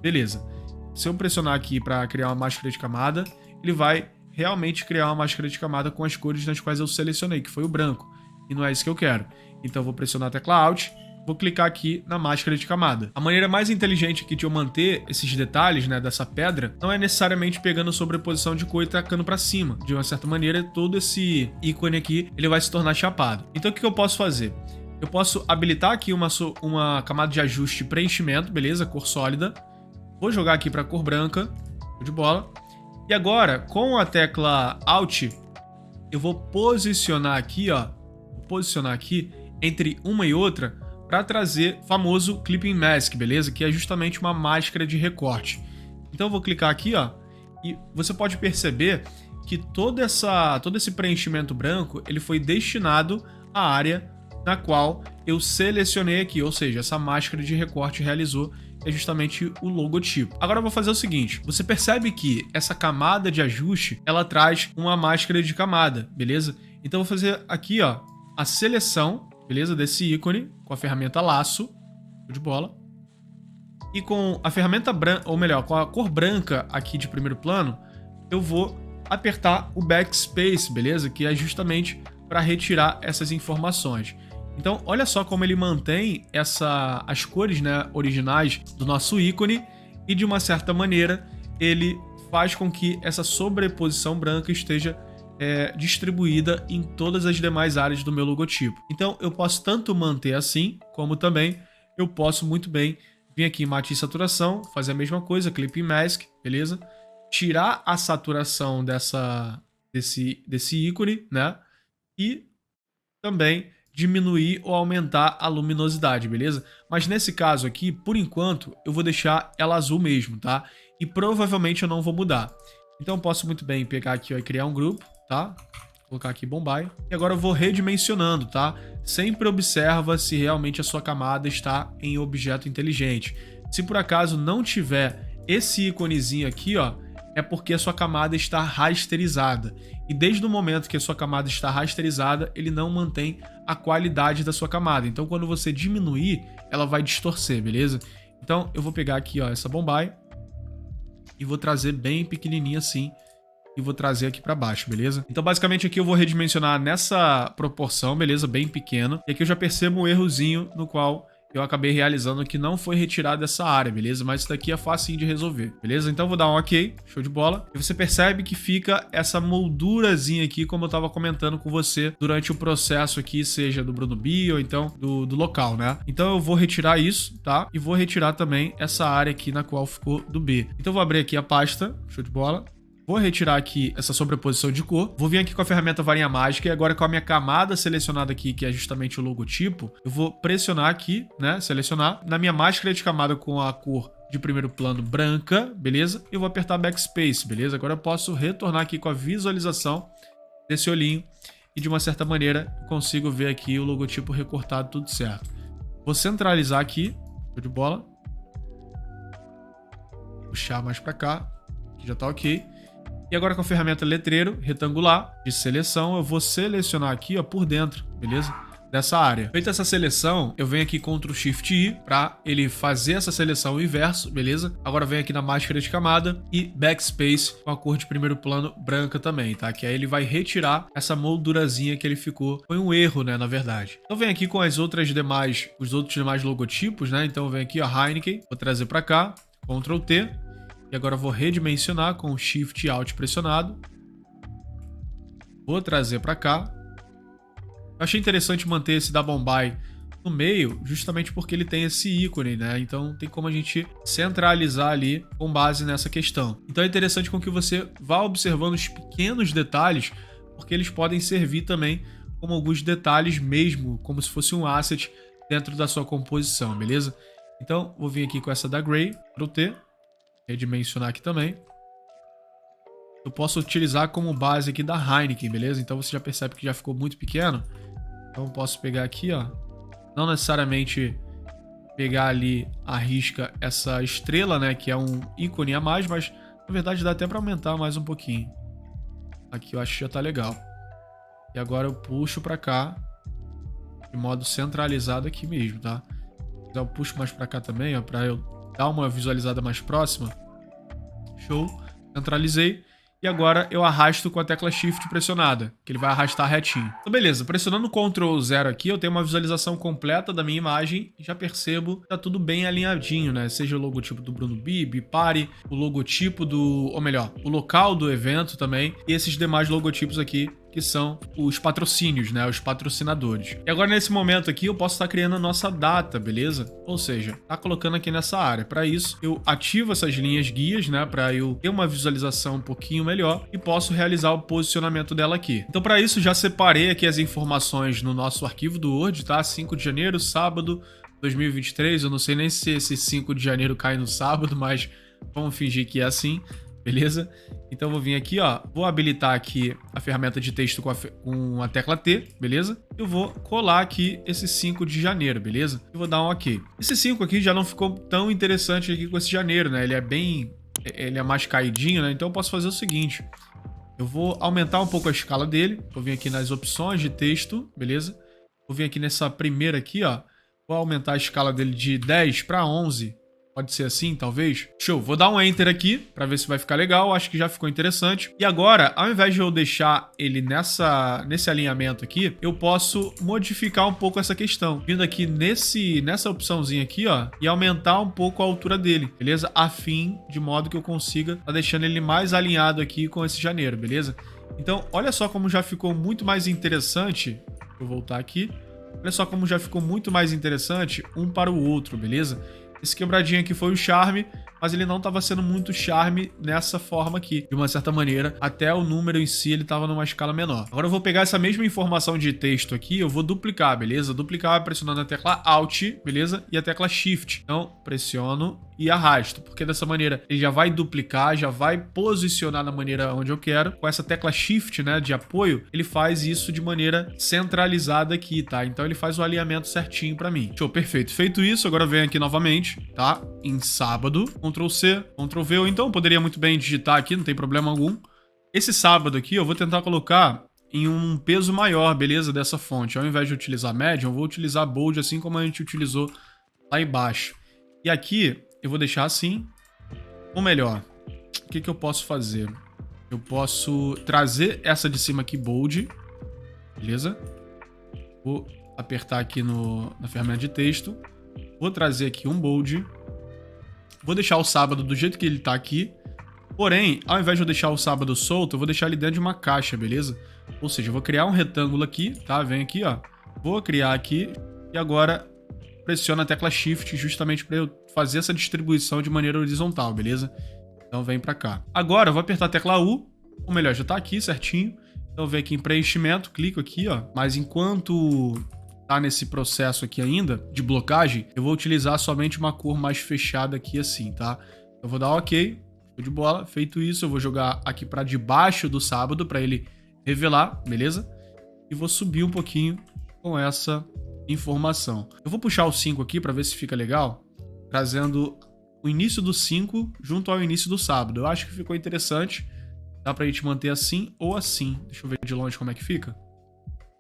Beleza. Se eu pressionar aqui para criar uma máscara de camada, ele vai realmente criar uma máscara de camada com as cores nas quais eu selecionei, que foi o branco. E não é isso que eu quero. Então, eu vou pressionar a tecla Alt. Vou clicar aqui na máscara de camada. A maneira mais inteligente aqui de eu manter esses detalhes, né, dessa pedra, não é necessariamente pegando sobreposição de cor e tacando para cima. De uma certa maneira, todo esse ícone aqui, ele vai se tornar chapado. Então, o que eu posso fazer? Eu posso habilitar aqui uma camada de ajuste e preenchimento, beleza? Cor sólida. Vou jogar aqui para cor branca. Show de bola. E agora, com a tecla Alt, eu vou posicionar aqui, ó. Vou posicionar aqui entre uma e outra, para trazer o famoso Clipping Mask, beleza? Que é justamente uma máscara de recorte. Então eu vou clicar aqui, ó, e você pode perceber que todo esse preenchimento branco, ele foi destinado à área na qual eu selecionei aqui, ou seja, essa máscara de recorte realizou é justamente o logotipo. Agora eu vou fazer o seguinte, você percebe que essa camada de ajuste, ela traz uma máscara de camada, beleza? Então eu vou fazer aqui, ó, a seleção, beleza, desse ícone com a ferramenta laço, de bola. E com a ferramenta branca, ou melhor, com a cor branca aqui de primeiro plano, eu vou apertar o backspace, beleza? Que é justamente para retirar essas informações. Então, olha só como ele mantém as cores, né, originais do nosso ícone e, de uma certa maneira, ele faz com que essa sobreposição branca esteja distribuída em todas as demais áreas do meu logotipo. Então, eu posso tanto manter assim, como também eu posso muito bem vir aqui em Mate e Saturação, fazer a mesma coisa, Clipping Mask, beleza? Tirar a saturação desse ícone, né? E também diminuir ou aumentar a luminosidade, beleza? Mas nesse caso aqui, por enquanto, eu vou deixar ela azul mesmo, tá? E provavelmente eu não vou mudar. Então eu posso muito bem pegar aqui ó, e criar um grupo, tá? Vou colocar aqui Bombay. E agora eu vou redimensionando, tá? Sempre observa se realmente a sua camada está em objeto inteligente. Se por acaso não tiver esse íconezinho aqui, ó, é porque a sua camada está rasterizada. E desde o momento que a sua camada está rasterizada, ele não mantém a qualidade da sua camada. Então, quando você diminuir, ela vai distorcer, beleza? Então, eu vou pegar aqui ó, essa Bombay e vou trazer bem pequenininha assim e vou trazer aqui para baixo, beleza? Então, basicamente, aqui eu vou redimensionar nessa proporção, beleza? Bem pequeno. E aqui eu já percebo um errozinho no qual eu acabei realizando que não foi retirado dessa área, beleza? Mas isso daqui é facinho de resolver, beleza? Então eu vou dar um ok, show de bola. E você percebe que fica essa moldurazinha aqui, como eu tava comentando com você durante o processo aqui, seja do Bruno B ou então do local, né? Então eu vou retirar isso, tá? E vou retirar também essa área aqui na qual ficou do B. Então eu vou abrir aqui a pasta, show de bola. Vou retirar aqui essa sobreposição de cor. Vou vir aqui com a ferramenta varinha mágica e agora com a minha camada selecionada aqui, que é justamente o logotipo, eu vou pressionar aqui, né? Selecionar. Na minha máscara de camada com a cor de primeiro plano branca, beleza? Eu vou apertar backspace, beleza? Agora eu posso retornar aqui com a visualização desse olhinho e de uma certa maneira eu consigo ver aqui o logotipo recortado, tudo certo. Vou centralizar aqui, show de bola. Puxar mais para cá, que já tá ok. E agora com a ferramenta letreiro retangular de seleção, eu vou selecionar aqui ó, por dentro, beleza? Dessa área. Feita essa seleção, eu venho aqui Ctrl Shift I para ele fazer essa seleção inverso, beleza? Agora venho aqui na máscara de camada e backspace com a cor de primeiro plano branca também, tá? Que aí ele vai retirar essa moldurazinha que ele ficou. Foi um erro, né, na verdade. Então venho aqui com os outros demais logotipos, né? Então eu venho aqui a Heineken, vou trazer para cá, Ctrl T. E agora eu vou redimensionar com o Shift Alt pressionado. Vou trazer para cá. Eu achei interessante manter esse da Bombay no meio, justamente porque ele tem esse ícone, né? Então tem como a gente centralizar ali com base nessa questão. Então é interessante com que você vá observando os pequenos detalhes, porque eles podem servir também como alguns detalhes mesmo, como se fosse um asset dentro da sua composição, beleza? Então vou vir aqui com essa da Gray, Ctrl T. Redimensionar aqui também. Eu posso utilizar como base aqui da Heineken, beleza? Então você já percebe que já ficou muito pequeno. Então eu posso pegar aqui, ó. Não necessariamente pegar ali a risca essa estrela, né? Que é um ícone a mais, mas na verdade dá até para aumentar mais um pouquinho. Aqui eu acho que já tá legal. E agora eu puxo para cá de modo centralizado aqui mesmo, tá? Eu puxo mais para cá também, ó, para eu dar uma visualizada mais próxima. Show. Centralizei. E agora eu arrasto com a tecla Shift pressionada, que ele vai arrastar retinho. Então beleza, pressionando o Ctrl 0 aqui, eu tenho uma visualização completa da minha imagem e já percebo que tá tudo bem alinhadinho, né? Seja o logotipo do Bruno B, Bipare, o logotipo ou melhor, o local do evento também, e esses demais logotipos aqui, que são os patrocínios, né? Os patrocinadores. E agora nesse momento aqui eu posso estar criando a nossa data, beleza? Ou seja, tá colocando aqui nessa área. Para isso, eu ativo essas linhas guias, né? Para eu ter uma visualização um pouquinho melhor e posso realizar o posicionamento dela aqui. Então para isso já separei aqui as informações no nosso arquivo do Word, tá? 5 de janeiro, sábado, 2023. Eu não sei nem se esse 5 de janeiro cai no sábado, mas vamos fingir que é assim, beleza? Então eu vou vir aqui, ó, vou habilitar aqui a ferramenta de texto com a tecla T, beleza? Eu vou colar aqui esse 5 de janeiro, beleza? E vou dar um OK. Esse 5 aqui já não ficou tão interessante aqui com esse janeiro, né? Ele é mais caidinho, né? Então eu posso fazer o seguinte, eu vou aumentar um pouco a escala dele, vou vir aqui nas opções de texto, beleza? Vou vir aqui nessa primeira aqui, ó, vou aumentar a escala dele de 10 para 11, pode ser assim, talvez? Show, vou dar um Enter aqui para ver se vai ficar legal, acho que já ficou interessante. E agora, ao invés de eu deixar ele nesse alinhamento aqui, eu posso modificar um pouco essa questão. Vindo aqui nessa opçãozinha aqui, ó, e aumentar um pouco a altura dele, beleza? A fim de modo que eu consiga tá deixando ele mais alinhado aqui com esse janeiro, beleza? Então, olha só como já ficou muito mais interessante. Vou voltar aqui. Olha só como já ficou muito mais interessante um para o outro, beleza? Esse quebradinho aqui foi o charme, mas ele não estava sendo muito charme nessa forma aqui. De uma certa maneira, até o número em si ele estava numa escala menor. Agora eu vou pegar essa mesma informação de texto aqui, eu vou duplicar, beleza? Duplicar pressionando a tecla Alt, beleza? E a tecla Shift. Então, pressiono e arrasto, porque dessa maneira ele já vai duplicar, já vai posicionar na maneira onde eu quero. Com essa tecla Shift, né, de apoio, ele faz isso de maneira centralizada aqui, tá? Então ele faz o alinhamento certinho para mim. Show, perfeito. Feito isso, agora venho aqui novamente, tá? Em sábado, Ctrl C, Ctrl V, ou então eu poderia muito bem digitar aqui, não tem problema algum. Esse sábado aqui eu vou tentar colocar em um peso maior, beleza? Dessa fonte. Ao invés de utilizar Medium, eu vou utilizar Bold, assim como a gente utilizou lá embaixo. E aqui eu vou deixar assim. Ou melhor, o que eu posso fazer? Eu posso trazer essa de cima aqui Bold, beleza? Vou apertar aqui na ferramenta de texto. Vou trazer aqui um Bold. Vou deixar o sábado do jeito que ele tá aqui. Porém, ao invés de eu deixar o sábado solto, eu vou deixar ele dentro de uma caixa, beleza? Ou seja, eu vou criar um retângulo aqui, tá? Vem aqui, ó. Vou criar aqui e agora pressiono a tecla Shift justamente para eu fazer essa distribuição de maneira horizontal, beleza? Então vem para cá. Agora eu vou apertar a tecla U, ou melhor, já tá aqui certinho. Então vem aqui em preenchimento, clico aqui, ó. Mas enquanto tá nesse processo aqui ainda de blocagem, eu vou utilizar somente uma cor mais fechada aqui assim, tá? Eu vou dar OK, show de bola. Feito isso, eu vou jogar aqui para debaixo do sábado para ele revelar, beleza? E vou subir um pouquinho com essa informação. Eu vou puxar o 5 aqui para ver se fica legal, trazendo o início do 5 junto ao início do sábado. Eu acho que ficou interessante. Dá pra gente manter assim ou assim. Deixa eu ver de longe como é que fica.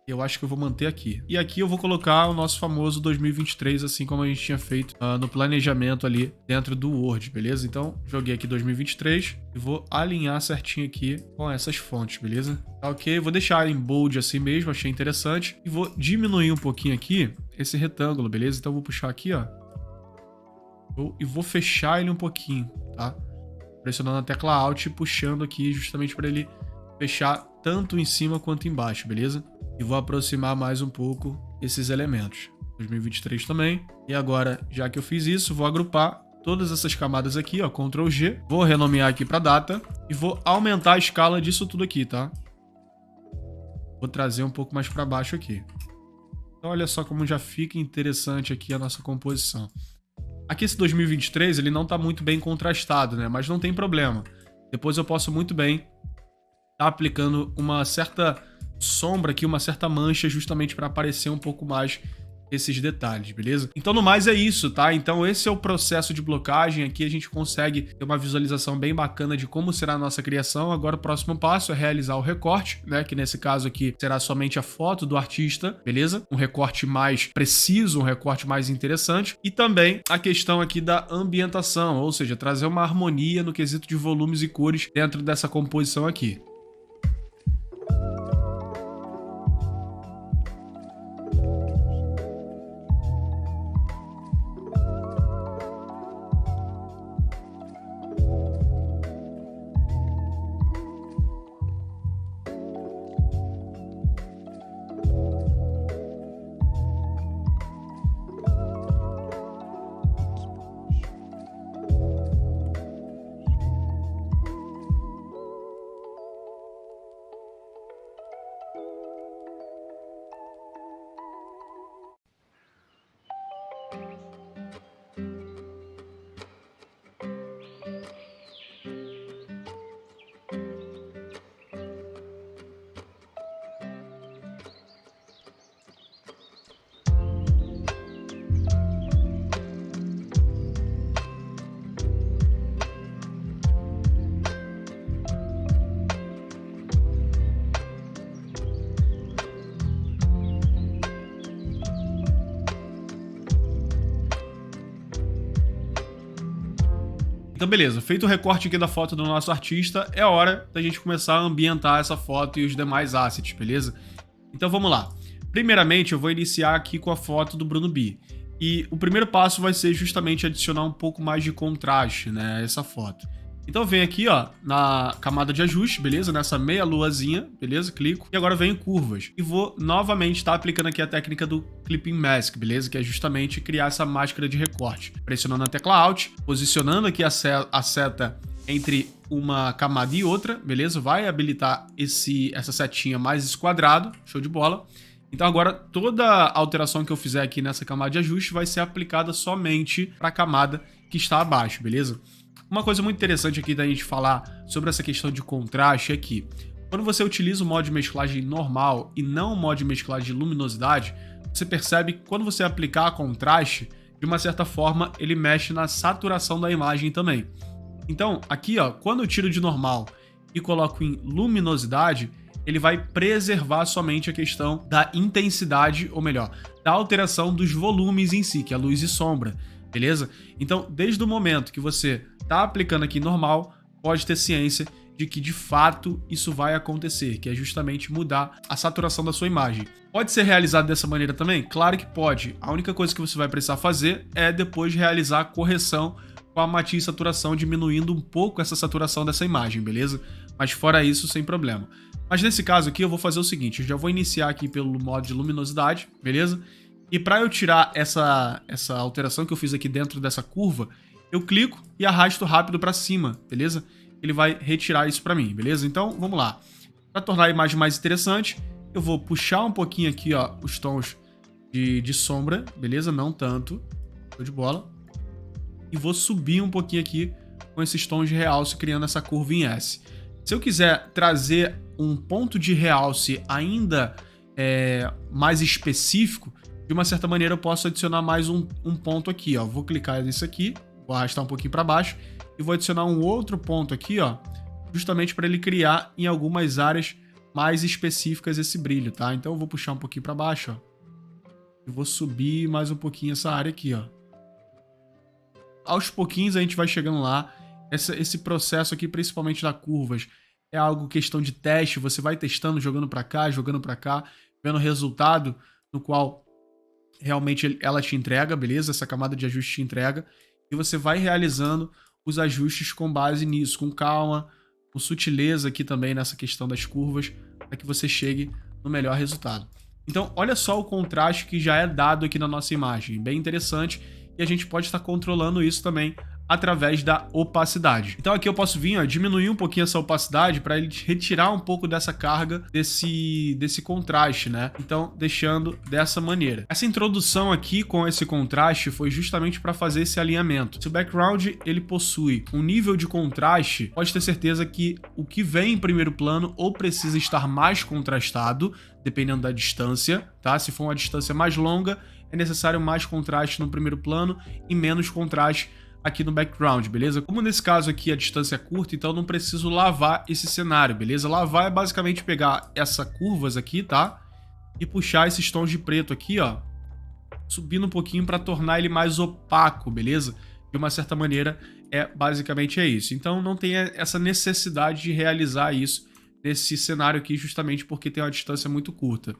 Eu acho que eu vou manter aqui. E aqui eu vou colocar o nosso famoso 2023, assim como a gente tinha feito no planejamento ali dentro do Word, beleza? Então, joguei aqui 2023 e vou alinhar certinho aqui com essas fontes, beleza? Tá ok? Vou deixar em bold assim mesmo, achei interessante. E vou diminuir um pouquinho aqui esse retângulo, beleza? Então, eu vou puxar aqui, ó. E vou fechar ele um pouquinho, tá? Pressionando a tecla Alt e puxando aqui justamente para ele fechar tanto em cima quanto embaixo, beleza? E vou aproximar mais um pouco esses elementos. 2023 também. E agora, já que eu fiz isso, vou agrupar todas essas camadas aqui, ó, Ctrl G. Vou renomear aqui para data e vou aumentar a escala disso tudo aqui, tá? Vou trazer um pouco mais para baixo aqui. Então, olha só como já fica interessante aqui a nossa composição. Aqui esse 2023, ele não tá muito bem contrastado, né? Mas não tem problema. Depois eu posso muito bem tá aplicando uma certa sombra aqui, uma certa mancha, justamente para aparecer um pouco mais esses detalhes, beleza? Então, no mais é isso, tá? Então, esse é o processo de blocagem. Aqui a gente consegue ter uma visualização bem bacana de como será a nossa criação. Agora, o próximo passo é realizar o recorte, né? Que nesse caso aqui será somente a foto do artista, beleza? Um recorte mais preciso, um recorte mais interessante. E também a questão aqui da ambientação, ou seja, trazer uma harmonia no quesito de volumes e cores dentro dessa composição aqui. Então, beleza. Feito o recorte aqui da foto do nosso artista, é hora da gente começar a ambientar essa foto e os demais assets, beleza? Então, vamos lá. Primeiramente, eu vou iniciar aqui com a foto do Bruno B. E o primeiro passo vai ser justamente adicionar um pouco mais de contraste, né, a essa foto. Então, vem aqui, ó, na camada de ajuste, beleza? Nessa meia luazinha, beleza? Clico. E agora venho em curvas. E vou novamente estar aplicando aqui a técnica do Clipping Mask, beleza? Que é justamente criar essa máscara de recorte. Pressionando a tecla Alt, posicionando aqui a seta entre uma camada e outra, beleza? Vai habilitar essa setinha mais esquadrado, show de bola. Então agora toda a alteração que eu fizer aqui nessa camada de ajuste vai ser aplicada somente para a camada que está abaixo, beleza? Uma coisa muito interessante aqui da gente falar sobre essa questão de contraste é que quando você utiliza o modo de mesclagem normal e não o modo de mesclagem de luminosidade, você percebe que quando você aplicar contraste, de uma certa forma ele mexe na saturação da imagem também. Então aqui, ó, quando eu tiro de normal e coloco em luminosidade, ele vai preservar somente a questão da intensidade, ou melhor, da alteração dos volumes em si, que é luz e sombra, beleza? Então, desde o momento que você está aplicando aqui normal, pode ter ciência de que de fato isso vai acontecer, que é justamente mudar a saturação da sua imagem. Pode ser realizado dessa maneira também? Claro que pode. A única coisa que você vai precisar fazer é depois realizar a correção com a matiz saturação, diminuindo um pouco essa saturação dessa imagem, beleza? Mas fora isso, sem problema. Mas nesse caso aqui eu vou fazer o seguinte, eu já vou iniciar aqui pelo modo de luminosidade, beleza? E para eu tirar essa alteração que eu fiz aqui dentro dessa curva, eu clico e arrasto rápido para cima, beleza? Ele vai retirar isso para mim, beleza? Então, vamos lá. Para tornar a imagem mais interessante, eu vou puxar um pouquinho aqui, ó, os tons de sombra, beleza? Não tanto, show de bola. E vou subir um pouquinho aqui com esses tons de realce, criando essa curva em S. Se eu quiser trazer um ponto de realce ainda mais específico, de uma certa maneira eu posso adicionar mais um ponto aqui, ó. Vou clicar nisso aqui, vou arrastar um pouquinho para baixo e vou adicionar um outro ponto aqui, ó, justamente para ele criar em algumas áreas mais específicas esse brilho, tá? Então eu vou puxar um pouquinho para baixo, ó, e vou subir mais um pouquinho essa área aqui, ó. Aos pouquinhos a gente vai chegando lá. Esse processo aqui, principalmente da curvas, é algo questão de teste. Você vai testando, jogando para cá, vendo o resultado no qual realmente ela te entrega, beleza? Essa camada de ajuste te entrega. E você vai realizando os ajustes com base nisso, com calma, com sutileza aqui também nessa questão das curvas, para que você chegue no melhor resultado. Então, olha só o contraste que já é dado aqui na nossa imagem. Bem interessante. E a gente pode estar controlando isso também através da opacidade. Então aqui eu posso vir, ó, diminuir um pouquinho essa opacidade para ele retirar um pouco dessa carga desse contraste, né? Então deixando dessa maneira. Essa introdução aqui com esse contraste foi justamente para fazer esse alinhamento. Se o background ele possui um nível de contraste, pode ter certeza que o que vem em primeiro plano ou precisa estar mais contrastado, dependendo da distância, tá? Se for uma distância mais longa, é necessário mais contraste no primeiro plano e menos contraste aqui no background, beleza? Como nesse caso aqui a distância é curta, então eu não preciso lavar esse cenário, beleza? Lavar é basicamente pegar essas curvas aqui, tá? E puxar esses tons de preto aqui, ó, subindo um pouquinho para tornar ele mais opaco, beleza? De uma certa maneira, basicamente é isso. Então não tem essa necessidade de realizar isso nesse cenário aqui, justamente porque tem uma distância muito curta.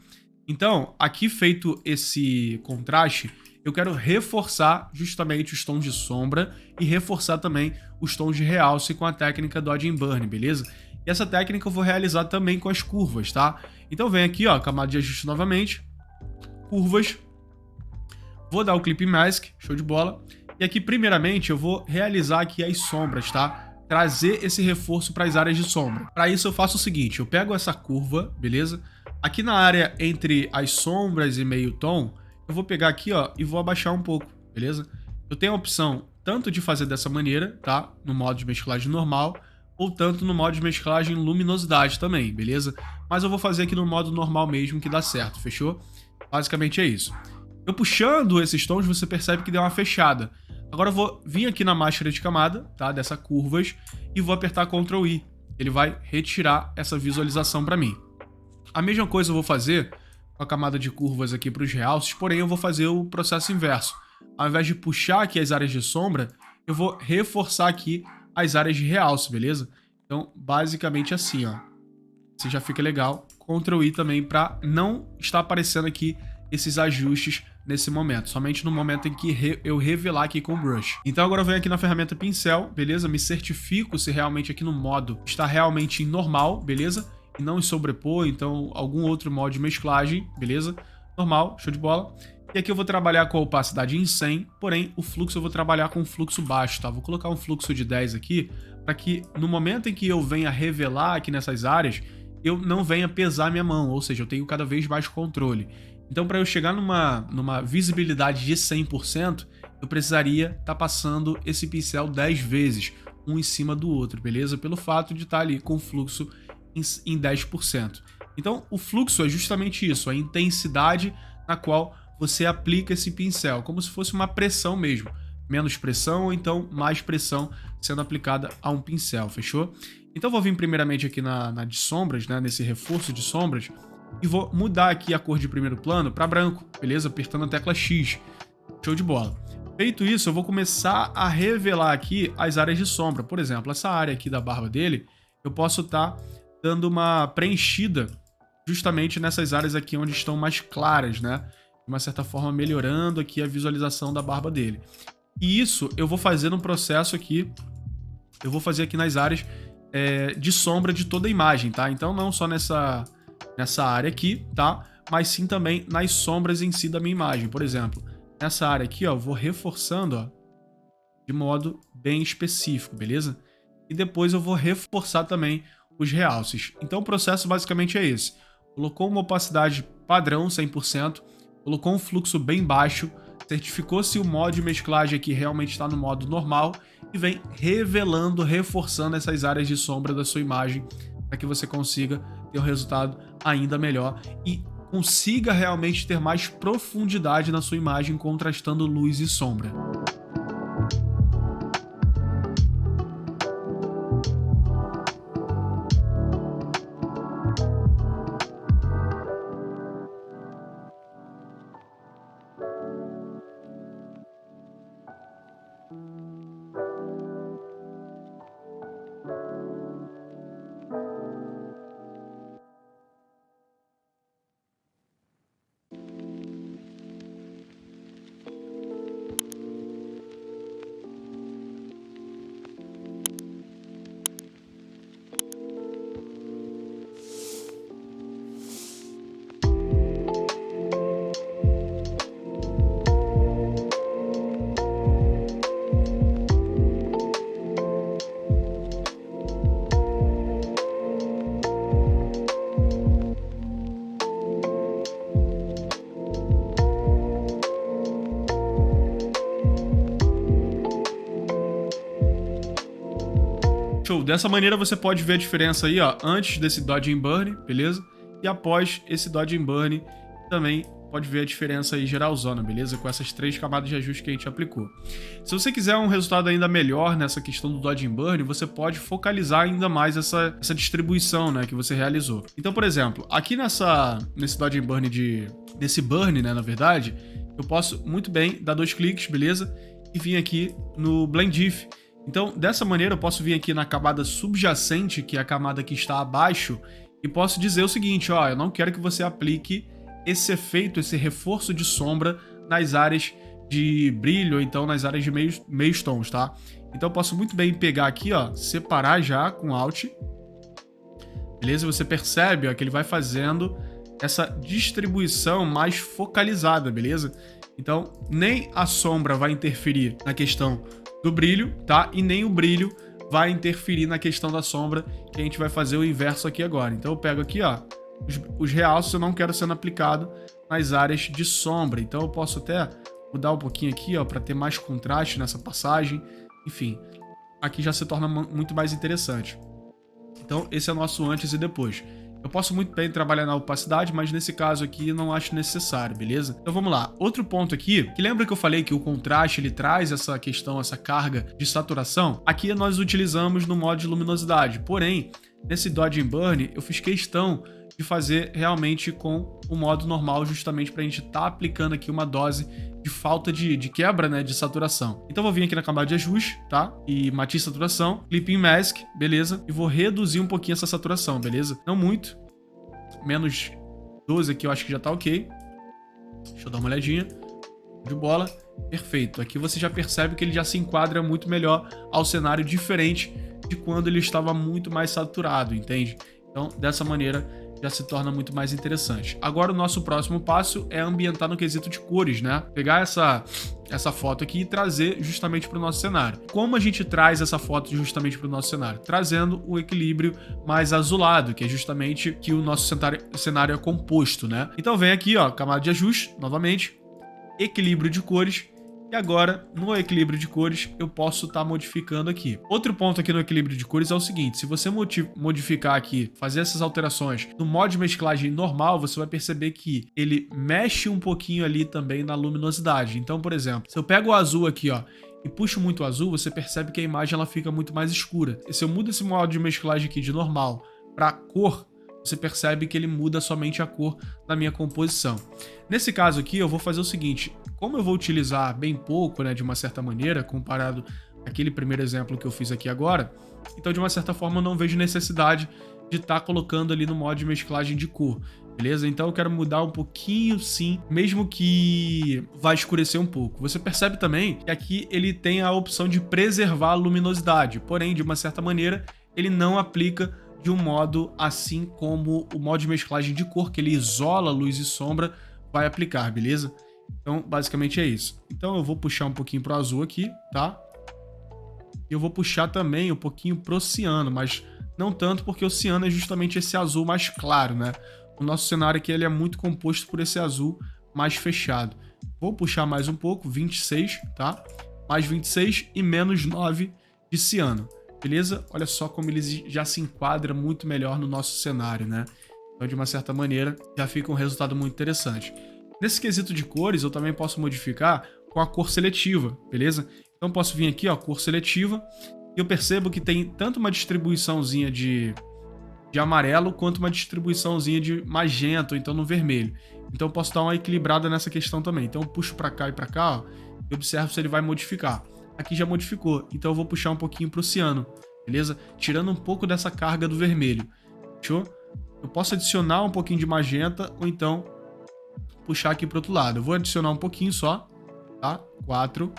Então, aqui feito esse contraste, eu quero reforçar justamente os tons de sombra e reforçar também os tons de realce com a técnica Dodge and Burn, beleza? E essa técnica eu vou realizar também com as curvas, tá? Então vem aqui, ó, camada de ajuste novamente, curvas, vou dar o Clipping Mask, show de bola. E aqui, primeiramente, eu vou realizar aqui as sombras, tá? Trazer esse reforço para as áreas de sombra. Para isso eu faço o seguinte, eu pego essa curva, beleza? Aqui na área entre as sombras e meio tom, eu vou pegar aqui, ó, e vou abaixar um pouco, beleza? Eu tenho a opção tanto de fazer dessa maneira, tá? No modo de mesclagem normal, ou tanto no modo de mesclagem luminosidade também, beleza? Mas eu vou fazer aqui no modo normal mesmo que dá certo, fechou? Basicamente é isso. Eu puxando esses tons, você percebe que deu uma fechada. Agora eu vou vir aqui na máscara de camada, tá? Dessa curvas, e vou apertar Ctrl I. Ele vai retirar essa visualização para mim. A mesma coisa eu vou fazer com a camada de curvas aqui para os realces, porém eu vou fazer o processo inverso. Ao invés de puxar aqui as áreas de sombra, eu vou reforçar aqui as áreas de realce, beleza? Então, basicamente assim, ó. Você já fica legal. Ctrl I também para não estar aparecendo aqui esses ajustes nesse momento, somente no momento em que eu revelar aqui com o brush. Então agora eu venho aqui na ferramenta pincel, beleza? Me certifico se realmente aqui no modo está realmente em normal, beleza? E não em sobrepor, então algum outro modo de mesclagem, beleza? Normal, show de bola. E aqui eu vou trabalhar com a opacidade em 100, porém o fluxo eu vou trabalhar com um fluxo baixo, tá? Vou colocar um fluxo de 10 aqui, para que no momento em que eu venha revelar aqui nessas áreas, eu não venha pesar minha mão, ou seja, eu tenho cada vez mais controle. Então, para eu chegar numa visibilidade de 100%, eu precisaria estar passando esse pincel 10 vezes, um em cima do outro, beleza? Pelo fato de estar ali com o fluxo em 10%. Então, o fluxo é justamente isso, a intensidade na qual você aplica esse pincel, como se fosse uma pressão mesmo. Menos pressão ou então mais pressão sendo aplicada a um pincel, fechou? Então, vou vir primeiramente aqui na de sombras, né, nesse reforço de sombras, e vou mudar aqui a cor de primeiro plano para branco, beleza? Apertando a tecla X. Show de bola. Feito isso, eu vou começar a revelar aqui as áreas de sombra. Por exemplo, essa área aqui da barba dele, eu posso estar dando uma preenchida justamente nessas áreas aqui onde estão mais claras, né? De uma certa forma, melhorando aqui a visualização da barba dele. E isso eu vou fazer no processo aqui, eu vou fazer aqui nas áreas de sombra de toda a imagem, tá? Então, não só nessa área aqui, tá? Mas sim também nas sombras em si da minha imagem. Por exemplo, nessa área aqui, ó, eu vou reforçando, ó, de modo bem específico, beleza? E depois eu vou reforçar também os realces. Então o processo basicamente é esse. Colocou uma opacidade padrão, 100%, colocou um fluxo bem baixo, certificou se o modo de mesclagem aqui realmente está no modo normal e vem revelando, reforçando essas áreas de sombra da sua imagem para que você consiga ter um resultado ainda melhor e consiga realmente ter mais profundidade na sua imagem contrastando luz e sombra. Show. Dessa maneira você pode ver a diferença aí, ó, antes desse Dodge and Burn, beleza? E após esse Dodge and Burn, também pode ver a diferença aí geralzona, beleza? Com essas 3 camadas de ajuste que a gente aplicou. Se você quiser um resultado ainda melhor nessa questão do Dodge and Burn, você pode focalizar ainda mais essa distribuição, né, que você realizou. Então, por exemplo, aqui nesse Dodge and Burn nesse burn, né, na verdade, eu posso muito bem dar 2 cliques, beleza? E vir aqui no Blend If. Então, dessa maneira, eu posso vir aqui na camada subjacente, que é a camada que está abaixo, e posso dizer o seguinte, ó, eu não quero que você aplique esse efeito, esse reforço de sombra nas áreas de brilho, ou então nas áreas de meios tons, tá? Então, eu posso muito bem pegar aqui, ó, separar já com Alt, beleza? Você percebe, ó, que ele vai fazendo essa distribuição mais focalizada, beleza? Então, nem a sombra vai interferir na questão do brilho, tá? E nem o brilho vai interferir na questão da sombra, que a gente vai fazer o inverso aqui agora. Então eu pego aqui, ó, os realces eu não quero sendo aplicado nas áreas de sombra. Então eu posso até mudar um pouquinho aqui, ó, para ter mais contraste nessa passagem. Enfim, aqui já se torna muito mais interessante. Então esse é o nosso antes e depois. Eu posso muito bem trabalhar na opacidade, mas nesse caso aqui não acho necessário, beleza? Então vamos lá. Outro ponto aqui, que lembra que eu falei que o contraste ele traz essa questão, essa carga de saturação? Aqui nós utilizamos no modo de luminosidade, porém, nesse Dodge and Burn, eu fiz questão de fazer realmente com o modo normal, justamente para a gente estar aplicando aqui uma dose de falta de quebra, né, de saturação. Então vou vir aqui na camada de ajuste, tá? E matiz saturação, Clipping Mask, beleza? E vou reduzir um pouquinho essa saturação, beleza? Não muito, menos 12 aqui eu acho que já tá ok. Deixa eu dar uma olhadinha. De bola, perfeito. Aqui você já percebe que ele já se enquadra muito melhor ao cenário, diferente de quando ele estava muito mais saturado, entende? Então, dessa maneira, já se torna muito mais interessante. Agora, o nosso próximo passo é ambientar no quesito de cores, né? Pegar essa foto aqui e trazer justamente para o nosso cenário. Como a gente traz essa foto justamente para o nosso cenário? Trazendo o equilíbrio mais azulado, que é justamente que o nosso cenário é composto, né? Então, vem aqui, ó, camada de ajuste, novamente, equilíbrio de cores. E agora, no equilíbrio de cores, eu posso estar modificando aqui. Outro ponto aqui no equilíbrio de cores é o seguinte: se você modificar aqui, fazer essas alterações no modo de mesclagem normal, você vai perceber que ele mexe um pouquinho ali também na luminosidade. Então, por exemplo, se eu pego o azul aqui, ó, e puxo muito o azul, você percebe que a imagem ela fica muito mais escura. E se eu mudo esse modo de mesclagem aqui de normal para cor, você percebe que ele muda somente a cor da minha composição. Nesse caso aqui, eu vou fazer o seguinte: como eu vou utilizar bem pouco, né, de uma certa maneira, comparado àquele primeiro exemplo que eu fiz aqui agora, então de uma certa forma eu não vejo necessidade de estar colocando ali no modo de mesclagem de cor, beleza? Então eu quero mudar um pouquinho sim, mesmo que vai escurecer um pouco. Você percebe também que aqui ele tem a opção de preservar a luminosidade, porém, de uma certa maneira, ele não aplica de um modo assim como o modo de mesclagem de cor, que ele isola luz e sombra, vai aplicar, beleza? Então, basicamente é isso. Então, eu vou puxar um pouquinho pro azul aqui, tá? E eu vou puxar também um pouquinho pro ciano, mas não tanto, porque o ciano é justamente esse azul mais claro, né? O nosso cenário aqui ele é muito composto por esse azul mais fechado. Vou puxar mais um pouco, 26, tá? Mais 26 e menos 9 de ciano. Beleza? Olha só como ele já se enquadra muito melhor no nosso cenário, né? Então, de uma certa maneira, já fica um resultado muito interessante. Nesse quesito de cores, eu também posso modificar com a cor seletiva, beleza? Então, eu posso vir aqui, ó, cor seletiva, e eu percebo que tem tanto uma distribuiçãozinha de amarelo, quanto uma distribuiçãozinha de magenta, ou então no vermelho. Então, eu posso dar uma equilibrada nessa questão também. Então, eu puxo para cá e para cá, ó, e observo se ele vai modificar. Aqui já modificou, então eu vou puxar um pouquinho pro ciano, beleza? Tirando um pouco dessa carga do vermelho, fechou? Eu posso adicionar um pouquinho de magenta, ou então puxar aqui pro outro lado. Eu vou adicionar um pouquinho só, tá? 4.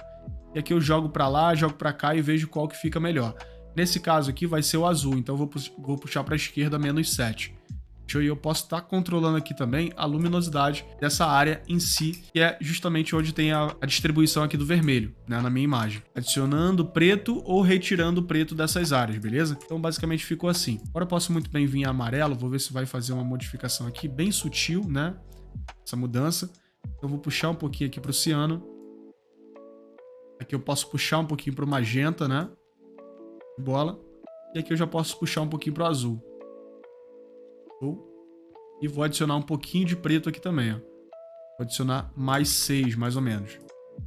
E aqui eu jogo pra lá, jogo pra cá e vejo qual que fica melhor. Nesse caso aqui vai ser o azul, então eu vou puxar pra esquerda menos 7. E eu posso estar controlando aqui também a luminosidade dessa área em si, que é justamente onde tem a distribuição aqui do vermelho, né, na minha imagem. Adicionando preto ou retirando o preto dessas áreas, beleza? Então basicamente ficou assim. Agora eu posso muito bem vir em amarelo, vou ver se vai fazer uma modificação aqui bem sutil, né? Essa mudança. Então eu vou puxar um pouquinho aqui para o ciano. Aqui eu posso puxar um pouquinho para o magenta, né? Bola. E aqui eu já posso puxar um pouquinho para o azul. E vou adicionar um pouquinho de preto aqui também, ó. Vou adicionar mais 6, mais ou menos.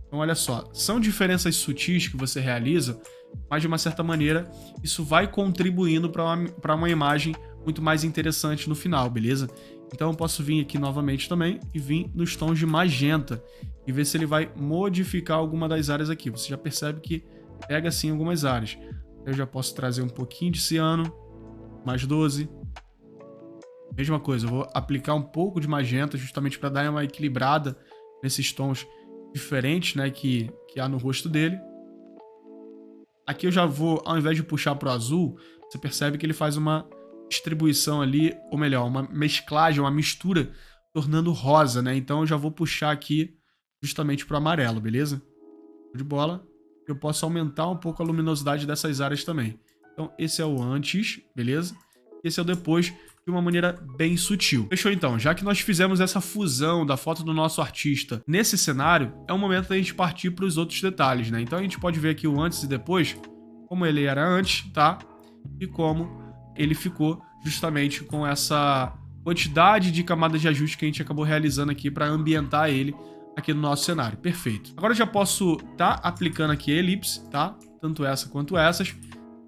Então, olha só. São diferenças sutis que você realiza, mas de uma certa maneira, isso vai contribuindo para uma imagem muito mais interessante no final, beleza? Então, eu posso vir aqui novamente também e vir nos tons de magenta e ver se ele vai modificar alguma das áreas aqui. Você já percebe que pega, sim, algumas áreas. Eu já posso trazer um pouquinho de ciano, mais 12. Mesma coisa, eu vou aplicar um pouco de magenta justamente para dar uma equilibrada nesses tons diferentes, né, que há no rosto dele. Aqui eu já vou, ao invés de puxar para o azul, você percebe que ele faz uma distribuição ali, ou melhor, uma mesclagem, uma mistura, tornando rosa, né? Então eu já vou puxar aqui justamente para o amarelo, beleza? De bola. Eu posso aumentar um pouco a luminosidade dessas áreas também. Então esse é o antes, beleza? Esse é o depois, de uma maneira bem sutil. Fechou então? Já que nós fizemos essa fusão da foto do nosso artista nesse cenário, é o momento da gente partir para os outros detalhes, né? Então a gente pode ver aqui o antes e depois, como ele era antes, tá? E como ele ficou justamente com essa quantidade de camadas de ajuste que a gente acabou realizando aqui para ambientar ele aqui no nosso cenário. Perfeito. Agora eu já posso estar aplicando aqui a elipse, tá? Tanto essa quanto essas.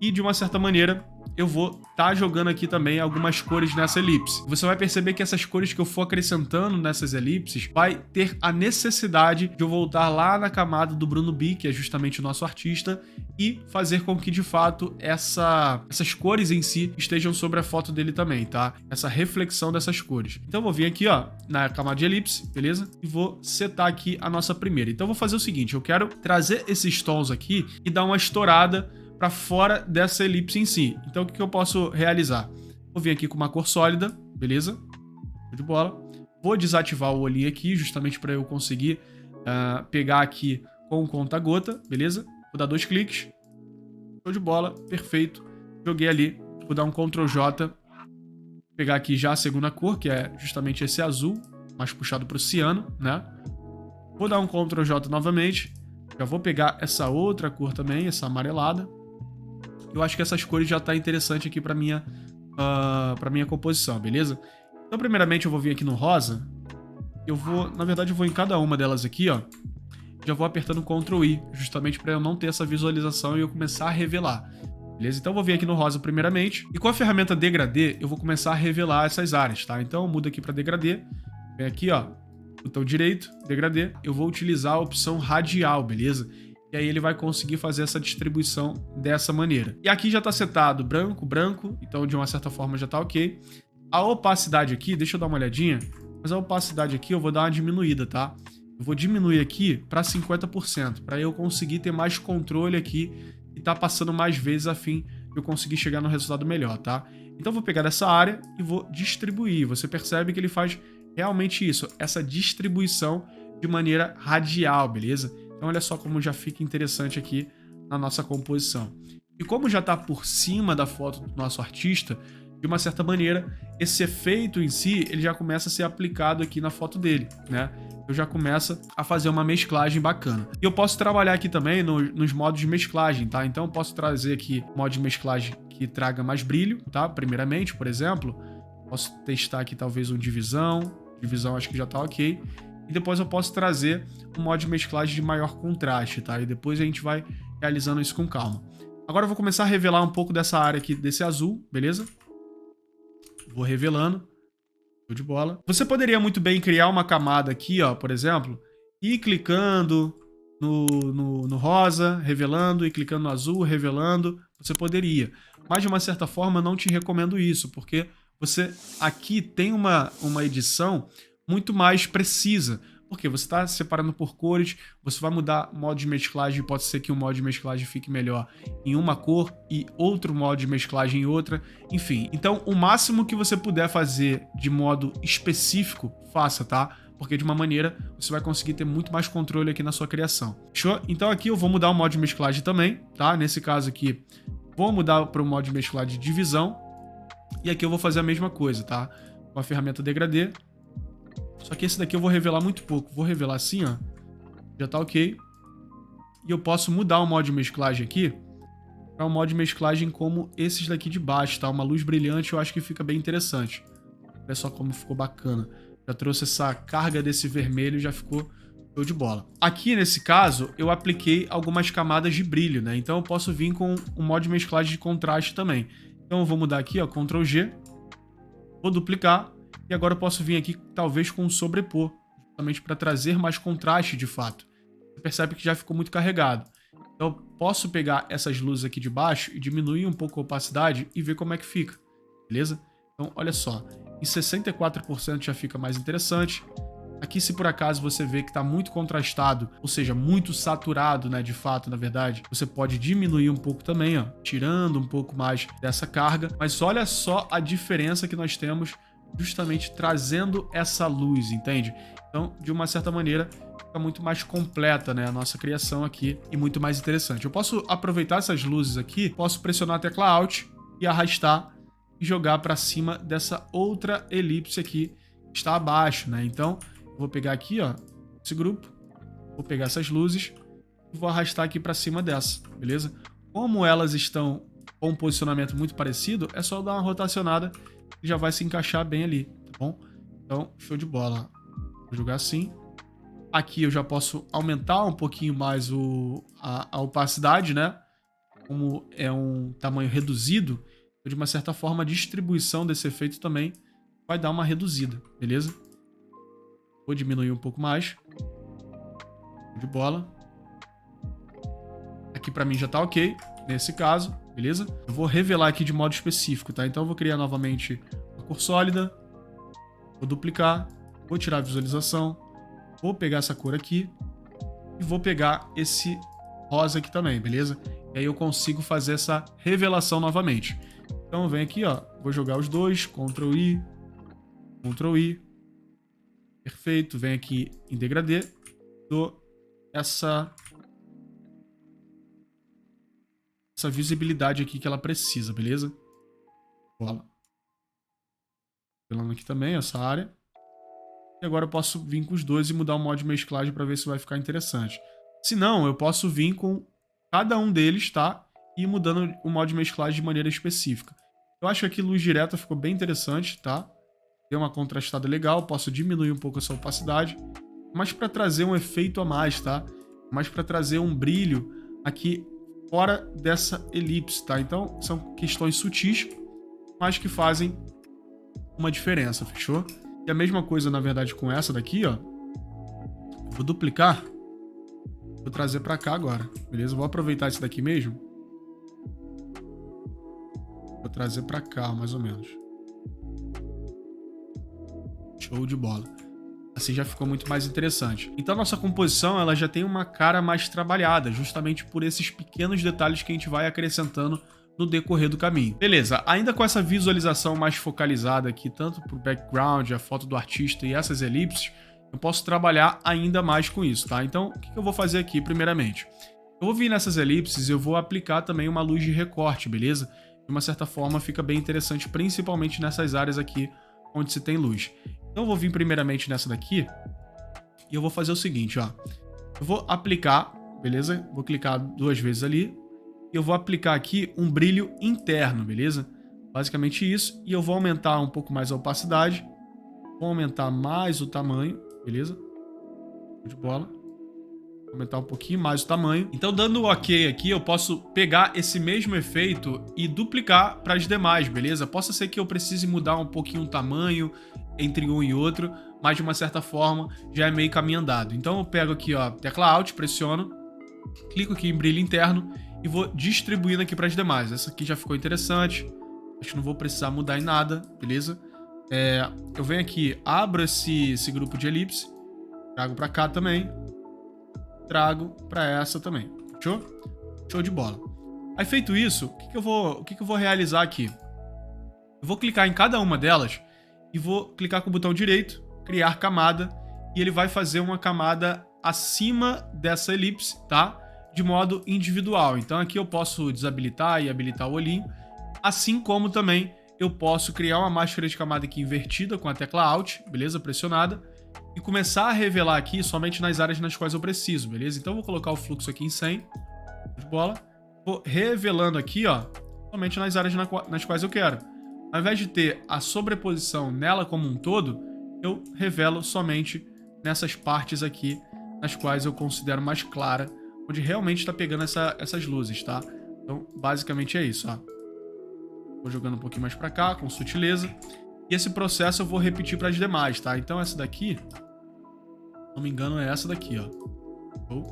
E de uma certa maneira, eu vou estar jogando aqui também algumas cores nessa elipse. Você vai perceber que essas cores que eu for acrescentando nessas elipses vai ter a necessidade de eu voltar lá na camada do Bruno B, que é justamente o nosso artista, e fazer com que, de fato, essas cores em si estejam sobre a foto dele também, tá? Essa reflexão dessas cores. Então eu vou vir aqui, ó, na camada de elipse, beleza? E vou setar aqui a nossa primeira. Então eu vou fazer o seguinte, eu quero trazer esses tons aqui e dar uma estourada para fora dessa elipse em si. Então o que eu posso realizar? Vou vir aqui com uma cor sólida, beleza? Show de bola. Vou desativar o olhinho aqui, justamente para eu conseguir pegar aqui com o conta-gota, beleza? Vou dar 2 cliques. Show de bola, perfeito. Joguei ali. Vou dar um Ctrl J. Pegar aqui já a segunda cor, que é justamente esse azul, mais puxado para o ciano, né? Vou dar um Ctrl J novamente. Já vou pegar essa outra cor também, essa amarelada. Eu acho que essas cores já tá interessante aqui para minha composição, beleza? Então, primeiramente, eu vou vir aqui no rosa. Na verdade, eu vou em cada uma delas aqui, ó. Já vou apertando Ctrl I, justamente para eu não ter essa visualização e eu começar a revelar. Beleza? Então eu vou vir aqui no rosa primeiramente. E com a ferramenta degradê, eu vou começar a revelar essas áreas, tá? Então eu mudo aqui para degradê. Vem aqui, ó, botão direito, degradê. Eu vou utilizar a opção radial, beleza? E aí ele vai conseguir fazer essa distribuição dessa maneira. E aqui já tá setado branco, branco. Então de uma certa forma já tá ok. A opacidade aqui, deixa eu dar uma olhadinha. Mas a opacidade aqui eu vou dar uma diminuída, tá? Eu vou diminuir aqui para 50%, para eu conseguir ter mais controle aqui e tá passando mais vezes a fim de eu conseguir chegar no resultado melhor, tá? Então eu vou pegar essa área e vou distribuir. Você percebe que ele faz realmente isso, essa distribuição de maneira radial, beleza? Então olha só como já fica interessante aqui na nossa composição. E como já tá por cima da foto do nosso artista, de uma certa maneira, esse efeito em si, ele já começa a ser aplicado aqui na foto dele, né? Eu já começo a fazer uma mesclagem bacana. E eu posso trabalhar aqui também nos modos de mesclagem, tá? Então eu posso trazer aqui modo de mesclagem que traga mais brilho, tá? Primeiramente, por exemplo, posso testar aqui talvez um divisão. Divisão acho que já tá ok. E depois eu posso trazer um modo de mesclagem de maior contraste, tá? E depois a gente vai realizando isso com calma. Agora eu vou começar a revelar um pouco dessa área aqui, desse azul, beleza? Vou revelando. Show de bola. Você poderia muito bem criar uma camada aqui, ó, por exemplo, e clicando no rosa, revelando, e clicando no azul, revelando. Você poderia. Mas, de uma certa forma, não te recomendo isso, porque você aqui tem uma edição muito mais precisa. Porque você está separando por cores, você vai mudar o modo de mesclagem, pode ser que um modo de mesclagem fique melhor em uma cor e outro modo de mesclagem em outra, enfim. Então, o máximo que você puder fazer de modo específico, faça, tá? Porque de uma maneira você vai conseguir ter muito mais controle aqui na sua criação. Fechou? Então aqui eu vou mudar o modo de mesclagem também, tá? Nesse caso aqui, vou mudar para o modo de mesclagem de divisão. E aqui eu vou fazer a mesma coisa, tá? Com a ferramenta degradê. Só que esse daqui eu vou revelar muito pouco. Vou revelar assim, ó. Já tá ok. E eu posso mudar o modo de mesclagem aqui para um modo de mesclagem como esses daqui de baixo, tá? Uma luz brilhante, eu acho que fica bem interessante. Olha só como ficou bacana. Já trouxe essa carga desse vermelho e já ficou show de bola. Aqui, nesse caso, eu apliquei algumas camadas de brilho, né? Então eu posso vir com um modo de mesclagem de contraste também. Então eu vou mudar aqui, ó, Ctrl G. Vou duplicar. E agora eu posso vir aqui, talvez, com um sobrepor, justamente para trazer mais contraste, de fato. Você percebe que já ficou muito carregado. Então, eu posso pegar essas luzes aqui de baixo e diminuir um pouco a opacidade e ver como é que fica, beleza? Então, olha só, em 64% já fica mais interessante. Aqui, se por acaso você vê que está muito contrastado, ou seja, muito saturado, né, de fato, na verdade, você pode diminuir um pouco também, ó, tirando um pouco mais dessa carga. Mas olha só a diferença que nós temos justamente trazendo essa luz, entende? Então, de uma certa maneira, fica muito mais completa, né, a nossa criação aqui e muito mais interessante. Eu posso aproveitar essas luzes aqui, posso pressionar a tecla Alt e arrastar e jogar para cima dessa outra elipse aqui que está abaixo, né? Então, eu vou pegar aqui, ó, esse grupo, vou pegar essas luzes e vou arrastar aqui para cima dessa, beleza? Como elas estão com um posicionamento muito parecido, é só dar uma rotacionada e já vai se encaixar bem ali, tá bom? Então, show de bola. Vou jogar assim. Aqui eu já posso aumentar um pouquinho mais a opacidade, né? Como é um tamanho reduzido, de uma certa forma, a distribuição desse efeito também vai dar uma reduzida, beleza? Vou diminuir um pouco mais. De bola. Aqui pra mim já tá ok, nesse caso, beleza? Eu vou revelar aqui de modo específico, tá? Então eu vou criar novamente uma cor sólida. Vou duplicar. Vou tirar a visualização. Vou pegar essa cor aqui. E vou pegar esse rosa aqui também, beleza? E aí eu consigo fazer essa revelação novamente. Então eu venho aqui, ó. Vou jogar os dois. Ctrl I. Ctrl I. Perfeito. Venho aqui em degradê. Dou essa visibilidade aqui que ela precisa, beleza? Bola. Revelando aqui também essa área. E agora eu posso vir com os dois e mudar o modo de mesclagem para ver se vai ficar interessante. Se não, eu posso vir com cada um deles, tá? E ir mudando o modo de mesclagem de maneira específica. Eu acho que aqui luz direta ficou bem interessante, tá? Deu uma contrastada legal, posso diminuir um pouco essa opacidade. Mas para trazer um efeito a mais, tá? Mas para trazer um brilho aqui fora dessa elipse, tá? Então, são questões sutis, mas que fazem uma diferença, fechou? E a mesma coisa, na verdade, com essa daqui, ó. Vou duplicar. Vou trazer para cá agora, beleza? Vou aproveitar esse daqui mesmo. Vou trazer para cá, mais ou menos. Show de bola. Assim já ficou muito mais interessante. Então a nossa composição ela já tem uma cara mais trabalhada, justamente por esses pequenos detalhes que a gente vai acrescentando no decorrer do caminho. Beleza, ainda com essa visualização mais focalizada aqui, tanto para o background, a foto do artista e essas elipses, eu posso trabalhar ainda mais com isso, tá? Então, o que eu vou fazer aqui primeiramente? Eu vou vir nessas elipses e eu vou aplicar também uma luz de recorte, beleza? De uma certa forma fica bem interessante, principalmente nessas áreas aqui onde se tem luz. Então eu vou vir primeiramente nessa daqui e eu vou fazer o seguinte, ó. Eu vou aplicar, beleza? Vou clicar 2 vezes ali e eu vou aplicar aqui um brilho interno, beleza? Basicamente isso. E eu vou aumentar um pouco mais a opacidade. Vou aumentar mais o tamanho, beleza? De bola. Aumentar um pouquinho mais o tamanho. Então, dando o ok aqui, eu posso pegar esse mesmo efeito e duplicar para as demais, beleza? Possa ser que eu precise mudar um pouquinho o tamanho entre um e outro, mas de uma certa forma já é meio caminho andado. Então eu pego aqui, ó, tecla Alt, pressiono, clico aqui em brilho interno e vou distribuindo aqui para as demais. Essa aqui já ficou interessante. Acho que não vou precisar mudar em nada, beleza? Eu venho aqui, abro esse grupo de elipse, trago para cá também. Trago para essa também. Show? Show de bola. Aí feito isso, o que eu vou realizar aqui? Eu vou clicar em cada uma delas e vou clicar com o botão direito, criar camada, e ele vai fazer uma camada acima dessa elipse, tá? De modo individual. Então aqui eu posso desabilitar e habilitar o olhinho, assim como também eu posso criar uma máscara de camada aqui invertida com a tecla Alt, beleza? Pressionada. E começar a revelar aqui somente nas áreas nas quais eu preciso, beleza? Então eu vou colocar o fluxo aqui em 100, de bola. Vou revelando aqui, ó, somente nas áreas nas quais eu quero. Ao invés de ter a sobreposição nela como um todo, eu revelo somente nessas partes aqui, nas quais eu considero mais clara, onde realmente está pegando essas luzes, tá? Então, basicamente é isso, ó. Vou jogando um pouquinho mais para cá, com sutileza. E esse processo eu vou repetir para as demais, tá? Então essa daqui, se não me engano, é essa daqui, ó. Vou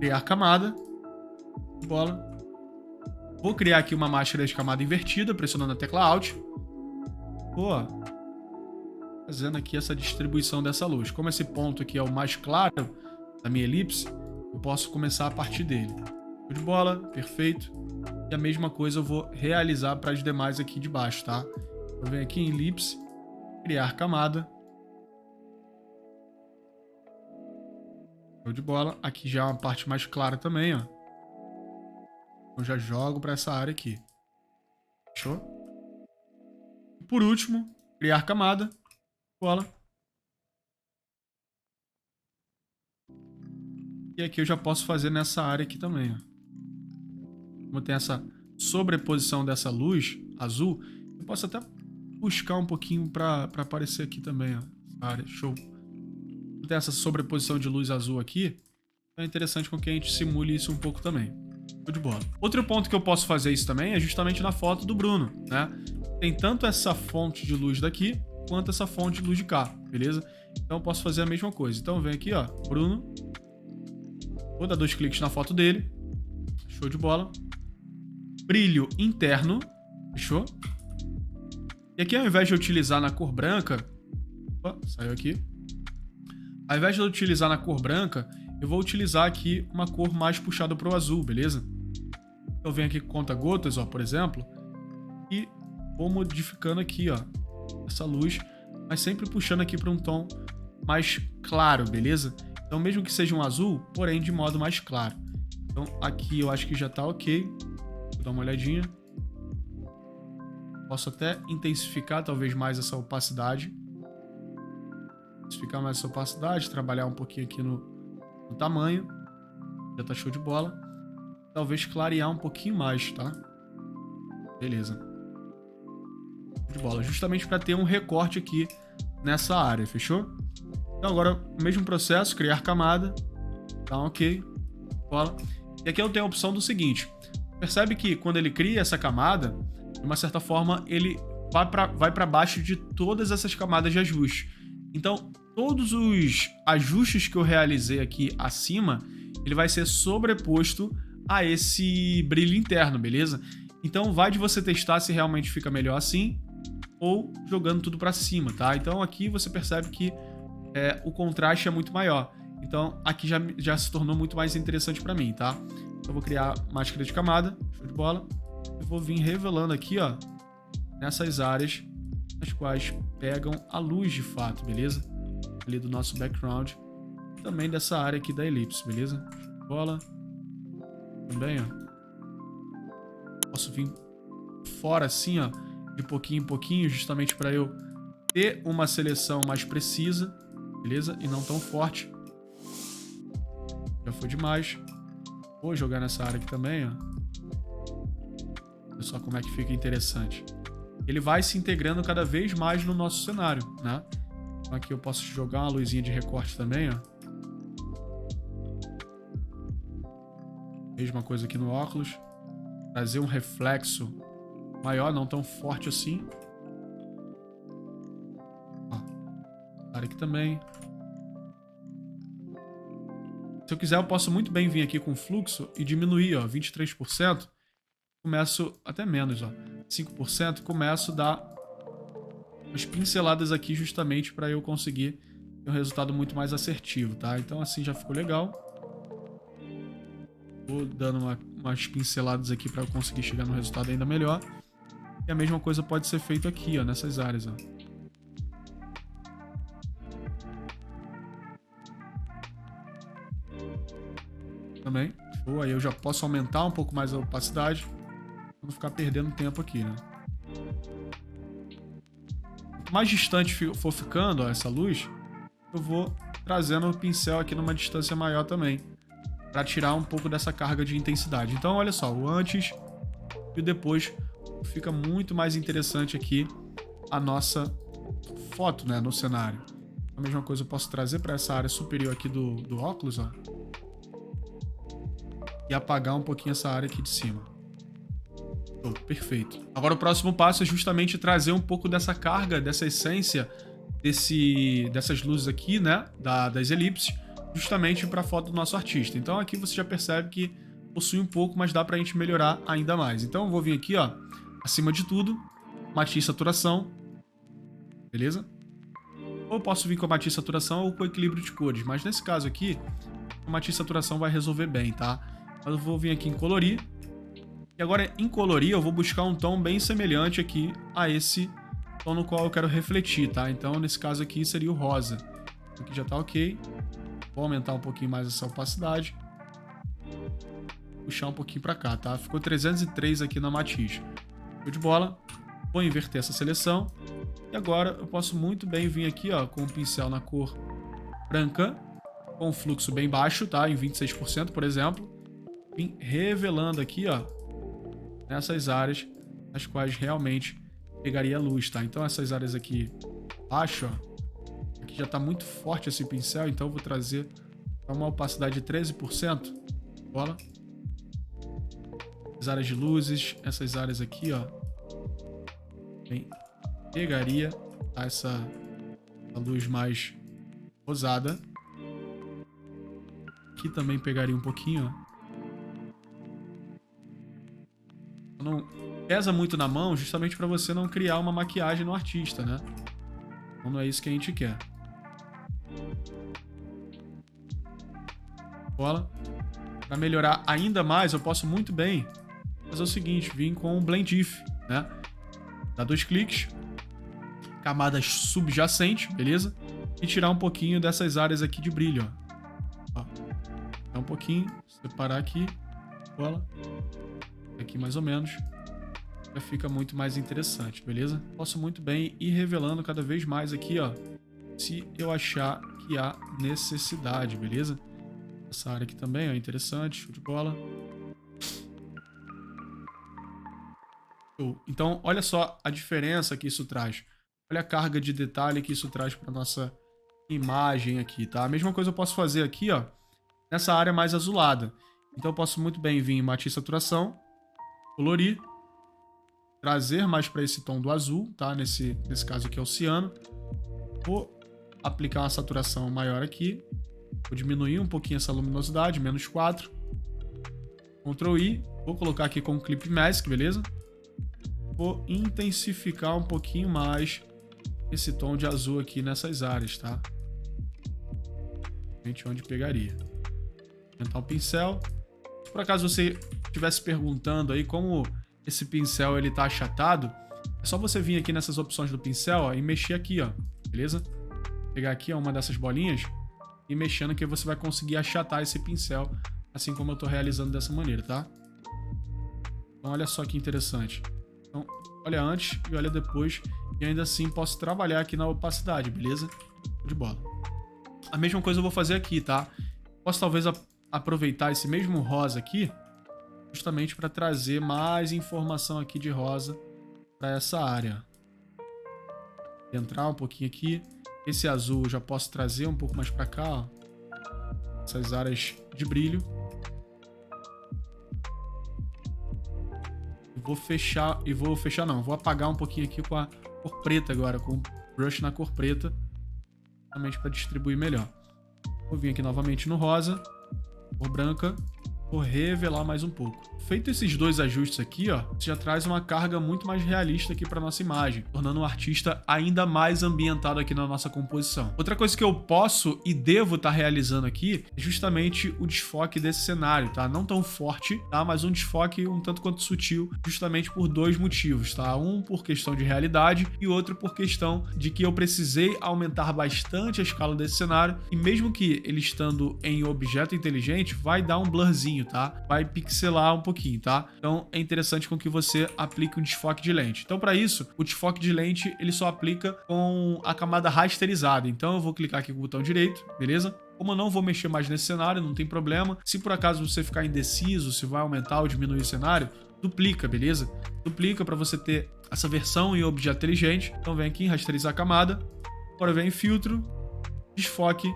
criar camada. Bola. Vou criar aqui uma máscara de camada invertida, pressionando a tecla Alt. Vou fazendo aqui essa distribuição dessa luz. Como esse ponto aqui é o mais claro da minha elipse, eu posso começar a partir dele. Show de bola, perfeito. E a mesma coisa eu vou realizar para as demais aqui de baixo, tá? Eu venho aqui em elipse, criar camada. Show de bola. Aqui já é uma parte mais clara também, ó. Eu já jogo para essa área aqui. Fechou? E por último, criar camada. Bola. E aqui eu já posso fazer nessa área aqui também, ó. Como tem essa sobreposição dessa luz azul, eu posso até buscar um pouquinho para aparecer aqui também, ó. Essa área, show. Tem essa sobreposição de luz azul aqui. Então é interessante com que a gente simule isso um pouco também. Show de bola. Outro ponto que eu posso fazer isso também é justamente na foto do Bruno, né? Tem tanto essa fonte de luz daqui, quanto essa fonte de luz de cá, beleza? Então eu posso fazer a mesma coisa. Então vem aqui, ó, Bruno. Vou dar 2 cliques na foto dele. Show de bola. Brilho interno. Fechou? E aqui, ao invés de eu utilizar na cor branca... Opa, saiu aqui. Ao invés de eu utilizar na cor branca, eu vou utilizar aqui uma cor mais puxada para o azul, beleza? Eu venho aqui com conta-gotas, ó, por exemplo, e vou modificando aqui, ó, essa luz, mas sempre puxando aqui para um tom mais claro, beleza? Então, mesmo que seja um azul, porém de modo mais claro. Então, aqui eu acho que já tá ok. Vou dar uma olhadinha. Posso até intensificar talvez mais essa opacidade. Intensificar mais essa opacidade, trabalhar um pouquinho aqui no tamanho. Já tá show de bola. Talvez clarear um pouquinho mais, tá? Beleza. Show de bola. Justamente para ter um recorte aqui nessa área, fechou? Então agora o mesmo processo, criar camada. Tá ok. Bola. E aqui eu tenho a opção do seguinte. Percebe que quando ele cria essa camada, de uma certa forma, ele vai para baixo de todas essas camadas de ajuste. Então, todos os ajustes que eu realizei aqui acima, ele vai ser sobreposto a esse brilho interno, beleza? Então, vai de você testar se realmente fica melhor assim ou jogando tudo para cima, tá? Então, aqui você percebe que o contraste é muito maior. Então, aqui já se tornou muito mais interessante para mim, tá? Então, eu vou criar máscara de camada, show de bola. Eu vou vir revelando aqui, ó, nessas áreas as quais pegam a luz de fato, beleza? Ali do nosso background. Também dessa área aqui da elipse, beleza? Show de bola. Também, ó. Posso vir fora assim, ó, de pouquinho em pouquinho, justamente para eu ter uma seleção mais precisa, beleza? E não tão forte. Já foi demais. Vou jogar nessa área aqui também, ó. Olha só como é que fica interessante. Ele vai se integrando cada vez mais no nosso cenário, né? Então aqui eu posso jogar uma luzinha de recorte também, ó. Mesma coisa aqui no óculos. Trazer um reflexo maior, não tão forte assim. Ó. Área aqui também. Se eu quiser, eu posso muito bem vir aqui com fluxo e diminuir, ó, 23%. Começo até menos, ó, 5%, começo a dar umas pinceladas aqui justamente para eu conseguir ter um resultado muito mais assertivo, tá? Então assim já ficou legal. Vou dando umas pinceladas aqui para eu conseguir chegar no resultado ainda melhor. E a mesma coisa pode ser feito aqui, ó, nessas áreas, ó. Também. Show. Aí eu já posso aumentar um pouco mais a opacidade. Não ficar perdendo tempo aqui, né? Quanto mais distante for ficando, ó, essa luz, eu vou trazendo o pincel aqui numa distância maior também, para tirar um pouco dessa carga de intensidade. Então, olha só, o antes e o depois fica muito mais interessante aqui a nossa foto, né, no cenário. A mesma coisa eu posso trazer para essa área superior aqui do óculos, ó, e apagar um pouquinho essa área aqui de cima. Oh, perfeito. Agora o próximo passo é justamente trazer um pouco dessa carga, dessa essência, dessas luzes aqui, né, das elipses, justamente para a foto do nosso artista. Então aqui você já percebe que possui um pouco, mas dá para a gente melhorar ainda mais. Então eu vou vir aqui, ó, acima de tudo, matiz saturação, beleza? Ou eu posso vir com a matiz saturação ou com o equilíbrio de cores, mas nesse caso aqui, a matiz saturação vai resolver bem, tá? Mas eu vou vir aqui em colorir. E agora em colorir eu vou buscar um tom bem semelhante aqui a esse tom no qual eu quero refletir, tá? Então nesse caso aqui seria o rosa. Aqui já tá ok. Vou aumentar um pouquinho mais essa opacidade. Puxar um pouquinho para cá, tá? Ficou 303 aqui na matiz. Show de bola. Vou inverter essa seleção. E agora eu posso muito bem vir aqui, ó, com o pincel na cor branca, com o fluxo bem baixo, tá? Em 26%, por exemplo. Vim revelando aqui, ó, nessas áreas as quais realmente pegaria a luz, tá? Então essas áreas aqui baixo, ó, aqui já tá muito forte esse pincel, então eu vou trazer uma opacidade de 13%. Bola. as áreas de luzes, essas áreas aqui, ó. Bem, pegaria a luz mais rosada. Aqui também pegaria um pouquinho, ó. Não pesa muito na mão, justamente para você não criar uma maquiagem no artista, né? Então não é isso que a gente quer. Bola. Para melhorar ainda mais, eu posso muito bem fazer o seguinte, vir com o Blend If, né? Dá 2 cliques, camadas subjacentes, beleza? E tirar um pouquinho dessas áreas aqui de brilho, ó. Dá um pouquinho, separar aqui, bola. Aqui mais ou menos. Já fica muito mais interessante, beleza? Posso muito bem ir revelando cada vez mais aqui, ó, se eu achar que há necessidade, beleza? Essa área aqui também, ó, interessante, show de bola. Show. Então, olha só a diferença que isso traz. Olha a carga de detalhe que isso traz para nossa imagem aqui, tá? A mesma coisa eu posso fazer aqui, ó, nessa área mais azulada. Então, eu posso muito bem vir em matiz saturação, colorir, trazer mais para esse tom do azul, tá? Nesse caso aqui é o ciano. Vou aplicar uma saturação maior aqui. Vou diminuir um pouquinho essa luminosidade, menos 4. Ctrl I. Vou colocar aqui com Clip Mask, beleza? Vou intensificar um pouquinho mais esse tom de azul aqui nessas áreas, tá? Onde pegaria. Aumentar o pincel. Se por acaso você estivesse perguntando aí como esse pincel ele tá achatado, é só você vir aqui nessas opções do pincel, ó, e mexer aqui, ó, beleza? Pegar aqui, ó, uma dessas bolinhas e mexendo que você vai conseguir achatar esse pincel, assim como eu tô realizando dessa maneira, tá? Então olha só que interessante. Então, olha antes e olha depois, e ainda assim posso trabalhar aqui na opacidade, beleza? De bola. A mesma coisa eu vou fazer aqui, tá? Posso talvez aproveitar esse mesmo rosa aqui, justamente para trazer mais informação aqui de rosa para essa área. Entrar um pouquinho aqui. Esse azul eu já posso trazer um pouco mais para cá, ó. Essas áreas de brilho. Vou apagar um pouquinho aqui com a cor preta agora, com o brush na cor preta, justamente para distribuir melhor. Vou vir aqui novamente no rosa, cor branca. Vou revelar mais um pouco. Feito esses dois ajustes aqui, ó, já traz uma carga muito mais realista aqui para nossa imagem, tornando o artista ainda mais ambientado aqui na nossa composição. Outra coisa que eu posso e devo estar realizando aqui é justamente o desfoque desse cenário, tá? Não tão forte, tá? Mas um desfoque um tanto quanto sutil, justamente por 2 motivos, tá? Um por questão de realidade e outro por questão de que eu precisei aumentar bastante a escala desse cenário e mesmo que ele estando em objeto inteligente, vai dar um blurzinho, tá? Vai pixelar um pouquinho, tá? Então é interessante com que você aplique um desfoque de lente. Então para isso, o desfoque de lente ele só aplica com a camada rasterizada. Então eu vou clicar aqui com o botão direito, beleza? Como eu não vou mexer mais nesse cenário, não tem problema. Se por acaso você ficar indeciso, se vai aumentar ou diminuir o cenário, duplica, beleza? Duplica para você ter essa versão em objeto inteligente. Então vem aqui em rasterizar a camada. Agora vem em filtro, desfoque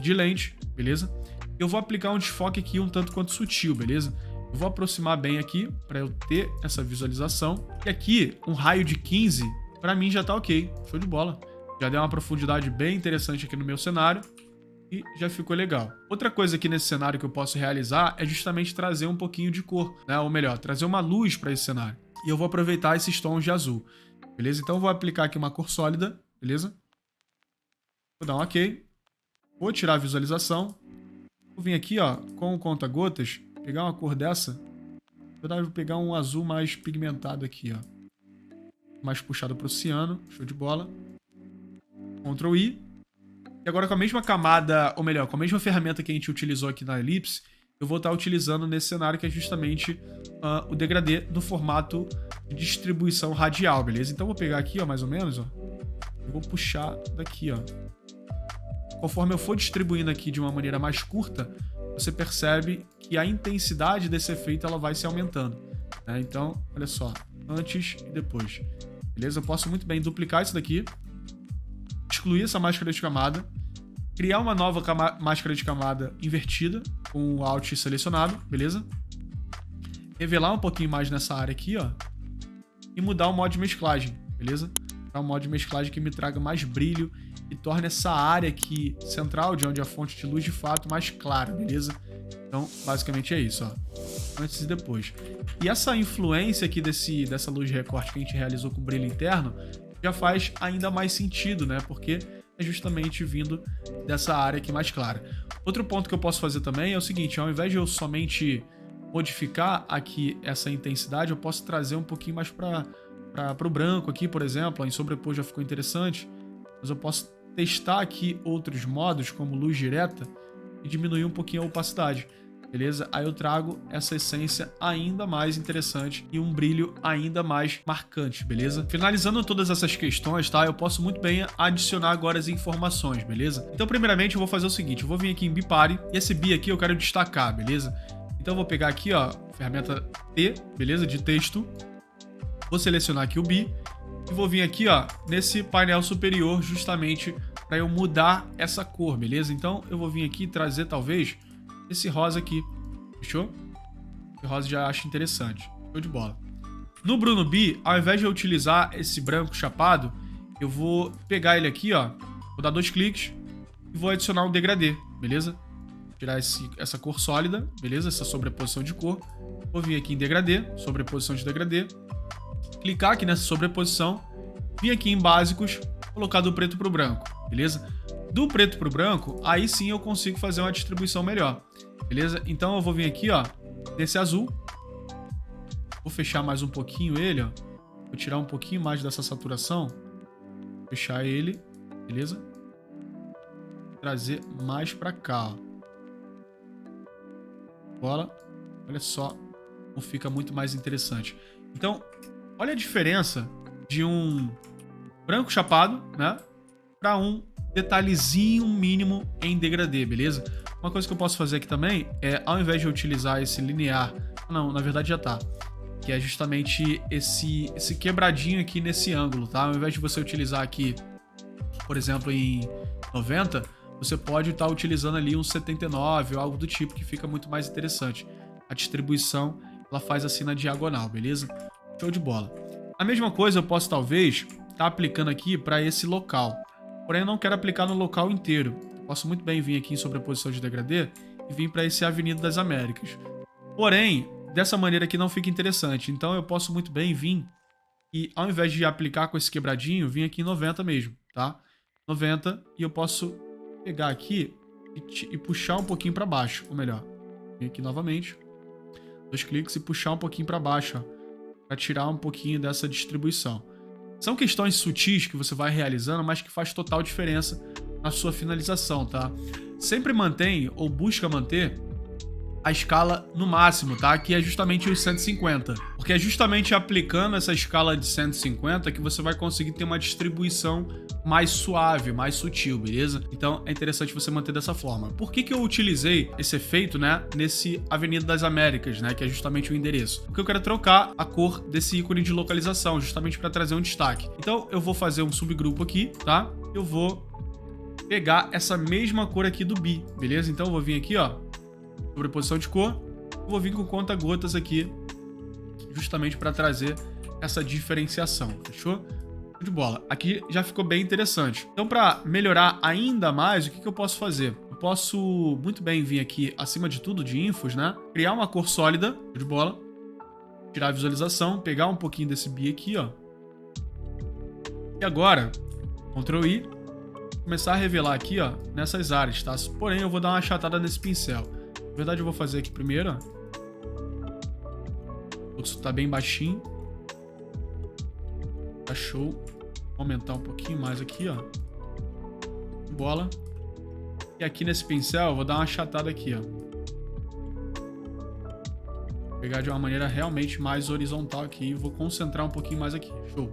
de lente, beleza? Eu vou aplicar um desfoque aqui um tanto quanto sutil, beleza? Eu vou aproximar bem aqui para eu ter essa visualização. E aqui, um raio de 15, para mim já tá ok. Show de bola. Já deu uma profundidade bem interessante aqui no meu cenário e já ficou legal. Outra coisa aqui nesse cenário que eu posso realizar é justamente trazer um pouquinho de cor, né? Ou melhor, trazer uma luz para esse cenário. E eu vou aproveitar esses tons de azul, beleza? Então eu vou aplicar aqui uma cor sólida, beleza? Vou dar um ok. Vou tirar a visualização. Vou vir aqui, ó, com o conta-gotas, pegar uma cor dessa. Vou pegar um azul mais pigmentado aqui, ó. Mais puxado para o ciano. Show de bola. Ctrl I. E agora com a mesma camada, ou melhor, com a mesma ferramenta que a gente utilizou aqui na Ellipse, eu vou estar utilizando nesse cenário que é justamente o degradê no formato de distribuição radial, beleza? Então eu vou pegar aqui, ó, mais ou menos, ó. Eu vou puxar daqui, ó. Conforme eu for distribuindo aqui de uma maneira mais curta, você percebe que a intensidade desse efeito ela vai se aumentando, né? Então, olha só, antes e depois. Beleza? Eu posso muito bem duplicar isso daqui, excluir essa máscara de camada, criar uma nova máscara de camada invertida com o Alt selecionado, beleza? revelar um pouquinho mais nessa área aqui, ó, e mudar o modo de mesclagem, beleza? Para um modo de mesclagem que me traga mais brilho e torne essa área aqui central, de onde a fonte de luz de fato, mais clara, beleza? Então, basicamente é isso, ó. Antes e depois. E essa influência aqui dessa luz de recorte que a gente realizou com brilho interno já faz ainda mais sentido, né? Porque é justamente vindo dessa área aqui mais clara. Outro ponto que eu posso fazer também é o seguinte, ao invés de eu somente modificar aqui essa intensidade, eu posso trazer um pouquinho mais para o branco aqui, por exemplo. Em sobrepor já ficou interessante, mas eu posso testar aqui outros modos, como luz direta, e diminuir um pouquinho a opacidade. Beleza? Aí eu trago essa essência ainda mais interessante e um brilho ainda mais marcante, beleza? Finalizando todas essas questões, tá? Eu posso muito bem adicionar agora as informações, beleza? Então, primeiramente, eu vou fazer o seguinte, eu vou vir aqui em Bipare, e esse Bi aqui eu quero destacar, beleza? Então, eu vou pegar aqui, ó, ferramenta T, beleza? De texto. Vou selecionar aqui o Bi e vou vir aqui, ó, nesse painel superior, justamente para eu mudar essa cor, beleza? Então, eu vou vir aqui e trazer, talvez, esse rosa aqui, fechou? Esse rosa já acho interessante, show de bola. No Bruno Bi, ao invés de eu utilizar esse branco chapado, eu vou pegar ele aqui, ó, vou dar 2 cliques e vou adicionar um degradê, beleza? Tirar essa cor sólida, beleza? Essa sobreposição de cor. Vou vir aqui em degradê, sobreposição de degradê, clicar aqui nessa sobreposição, vir aqui em básicos, colocar do preto para o branco, beleza? Do preto para o branco, aí sim eu consigo fazer uma distribuição melhor, beleza? Então eu vou vir aqui, ó, nesse azul, vou fechar mais um pouquinho ele, ó, vou tirar um pouquinho mais dessa saturação, fechar ele, beleza? Trazer mais para cá, ó. Bola, olha só como fica muito mais interessante. Então, olha a diferença de um branco chapado, né, para um detalhezinho mínimo em degradê, beleza? Uma coisa que eu posso fazer aqui também é, ao invés de eu utilizar esse linear, não, na verdade já tá, que é justamente esse quebradinho aqui nesse ângulo, tá? Ao invés de você utilizar aqui, por exemplo, em 90, você pode estar utilizando ali um 79 ou algo do tipo, que fica muito mais interessante. A distribuição, ela faz assim na diagonal, beleza? Show de bola. A mesma coisa eu posso, talvez, estar aplicando aqui para esse local. Porém, eu não quero aplicar no local inteiro. Eu posso muito bem vir aqui em sobreposição de degradê e vir para esse Avenida das Américas. Porém, dessa maneira aqui não fica interessante. Então, eu posso muito bem vir e, ao invés de aplicar com esse quebradinho, vir aqui em 90 mesmo, tá? 90, e eu posso pegar aqui e puxar um pouquinho para baixo. Ou melhor, vir aqui novamente, 2 cliques e puxar um pouquinho para baixo, ó, para tirar um pouquinho dessa distribuição. São questões sutis que você vai realizando, mas que faz total diferença na sua finalização, tá? Sempre mantém ou busca manter a escala no máximo, tá? Que é justamente os 150. Porque é justamente aplicando essa escala de 150 que você vai conseguir ter uma distribuição mais suave, mais sutil, beleza? Então é interessante você manter dessa forma. Por que eu utilizei esse efeito, né, nesse Avenida das Américas, né, que é justamente o endereço? Porque eu quero trocar a cor desse ícone de localização, justamente para trazer um destaque. Então eu vou fazer um subgrupo aqui, tá? Eu vou pegar essa mesma cor aqui do Bi, beleza? Então eu vou vir aqui, ó, sobreposição de cor, vou vir com conta-gotas aqui, justamente para trazer essa diferenciação, fechou? De bola. Aqui já ficou bem interessante. Então, para melhorar ainda mais, o que eu posso fazer? Eu posso muito bem vir aqui, acima de tudo, de infos, né? Criar uma cor sólida, de bola, tirar a visualização, pegar um pouquinho desse Bi aqui, ó. E agora, Ctrl I, começar a revelar aqui, ó, nessas áreas, tá? Porém, eu vou dar uma achatada nesse pincel. Na verdade, eu vou fazer aqui primeiro, ó. Isso tá bem baixinho. Tá show. Vou aumentar um pouquinho mais aqui, ó. Bola. E aqui nesse pincel, eu vou dar uma achatada aqui, ó. Vou pegar de uma maneira realmente mais horizontal aqui e vou concentrar um pouquinho mais aqui. Show.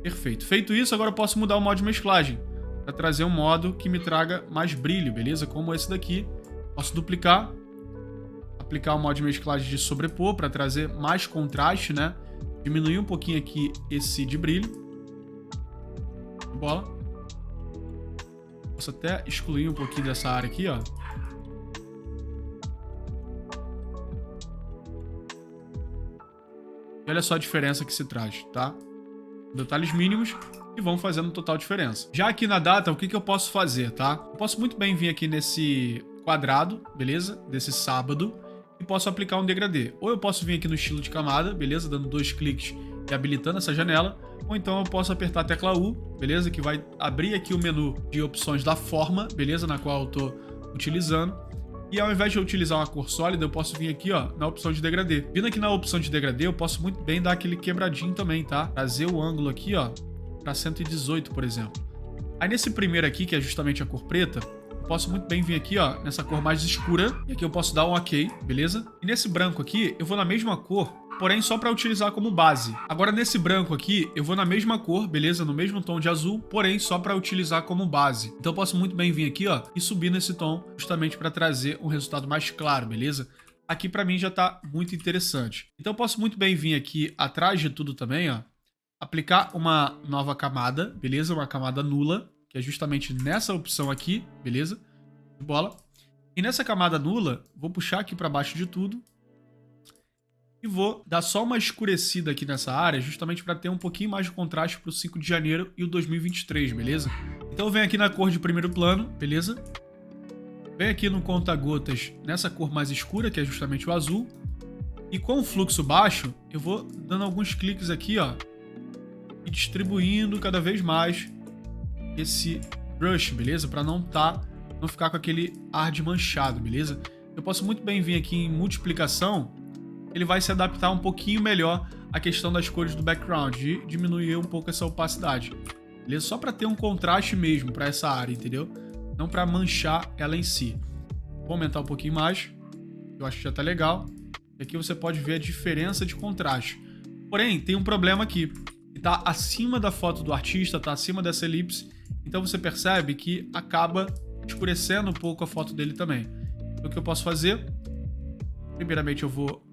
Perfeito. Feito isso, agora eu posso mudar o modo de mesclagem para trazer um modo que me traga mais brilho, beleza? Como esse daqui. Posso duplicar, aplicar o modo de mesclagem de sobrepor para trazer mais contraste, né? Diminuir um pouquinho aqui esse de brilho. Bola. Posso até excluir um pouquinho dessa área aqui, ó. E olha só a diferença que se traz, tá? Detalhes mínimos que vão fazendo total diferença. Já aqui na data, o que eu posso fazer, tá? Eu posso muito bem vir aqui nesse quadrado, beleza? Desse sábado, e posso aplicar um degradê. Ou eu posso vir aqui no estilo de camada, beleza? Dando 2 cliques e habilitando essa janela. Ou então eu posso apertar a tecla U, beleza? Que vai abrir aqui o menu de opções da forma, beleza? Na qual eu tô utilizando. E ao invés de eu utilizar uma cor sólida, eu posso vir aqui, ó, na opção de degradê. Vindo aqui na opção de degradê, eu posso muito bem dar aquele quebradinho também, tá? Trazer o ângulo aqui, ó, para 118, por exemplo. Aí nesse primeiro aqui, que é justamente a cor preta, eu posso muito bem vir aqui, ó, nessa cor mais escura. E aqui eu posso dar um OK, beleza? E nesse branco aqui, eu vou na mesma cor, porém só para utilizar como base. Agora nesse branco aqui, eu vou na mesma cor, beleza? No mesmo tom de azul, porém só para utilizar como base. Então eu posso muito bem vir aqui, ó, e subir nesse tom, justamente para trazer um resultado mais claro, beleza? Aqui para mim já tá muito interessante. Então eu posso muito bem vir aqui atrás de tudo também, ó, aplicar uma nova camada, beleza? Uma camada nula, que é justamente nessa opção aqui, beleza? De bola. E nessa camada nula, vou puxar aqui para baixo de tudo. E vou dar só uma escurecida aqui nessa área, justamente para ter um pouquinho mais de contraste para o 5 de janeiro e o 2023, beleza? Então eu venho aqui na cor de primeiro plano, beleza? Venho aqui no conta-gotas nessa cor mais escura, que é justamente o azul. E com o fluxo baixo, eu vou dando alguns cliques aqui, ó, e distribuindo cada vez mais esse brush, beleza? Para não ficar com aquele ar de manchado, beleza? Eu posso muito bem vir aqui em multiplicação. Ele vai se adaptar um pouquinho melhor à questão das cores do background, de diminuir um pouco essa opacidade, beleza? Só para ter um contraste mesmo para essa área, entendeu? Não para manchar ela em si. Vou aumentar um pouquinho mais, eu acho que já tá legal. E aqui você pode ver a diferença de contraste. Porém, tem um problema aqui, que tá acima da foto do artista, tá acima dessa elipse, então você percebe que acaba escurecendo um pouco a foto dele também. Então, o que eu posso fazer? Primeiramente eu vou